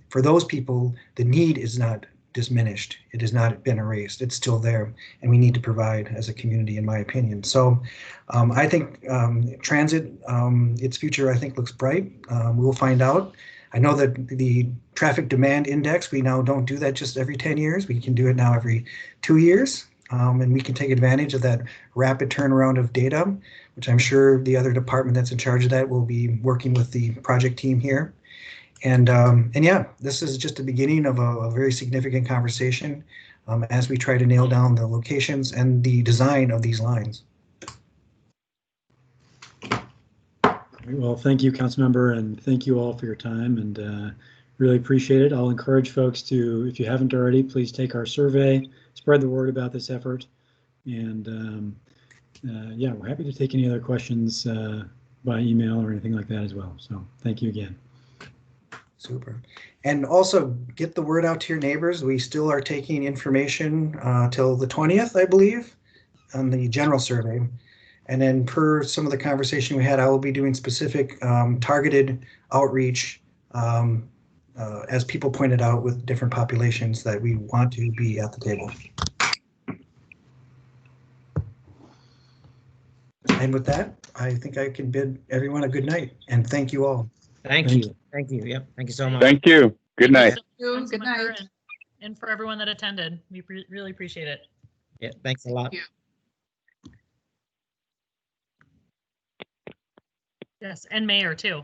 for those people, the need is not diminished. It has not been erased. It's still there, and we need to provide as a community, in my opinion. So I think transit, its future, I think, looks bright. We'll find out. I know that the traffic demand index, we now don't do that just every 10 years. We can do it now every 2 years, and we can take advantage of that rapid turnaround of data, which I'm sure the other department that's in charge of that will be working with the project team here. And yeah, this is just the beginning of a very significant conversation as we try to nail down the locations and the design of these lines. Well, thank you, Councilmember, and thank you all for your time, and really appreciate it. I'll encourage folks to, if you haven't already, please take our survey, spread the word about this effort, and yeah, we're happy to take any other questions by email or anything like that as well. So thank you again. Super. And also get the word out to your neighbors. We still are taking information till the 20th, I believe, on the general survey. And then per some of the conversation we had, I will be doing specific targeted outreach, as people pointed out, with different populations that we want to be at the table. And with that, I think I can bid everyone a good night, and thank you all. Thank you. Thank you. Yep. Thank you so much. Thank you. Good night. Thank you, Good night. and for everyone that attended. We really appreciate it. Yeah. Thanks a lot. you. Yes, and Mayor too.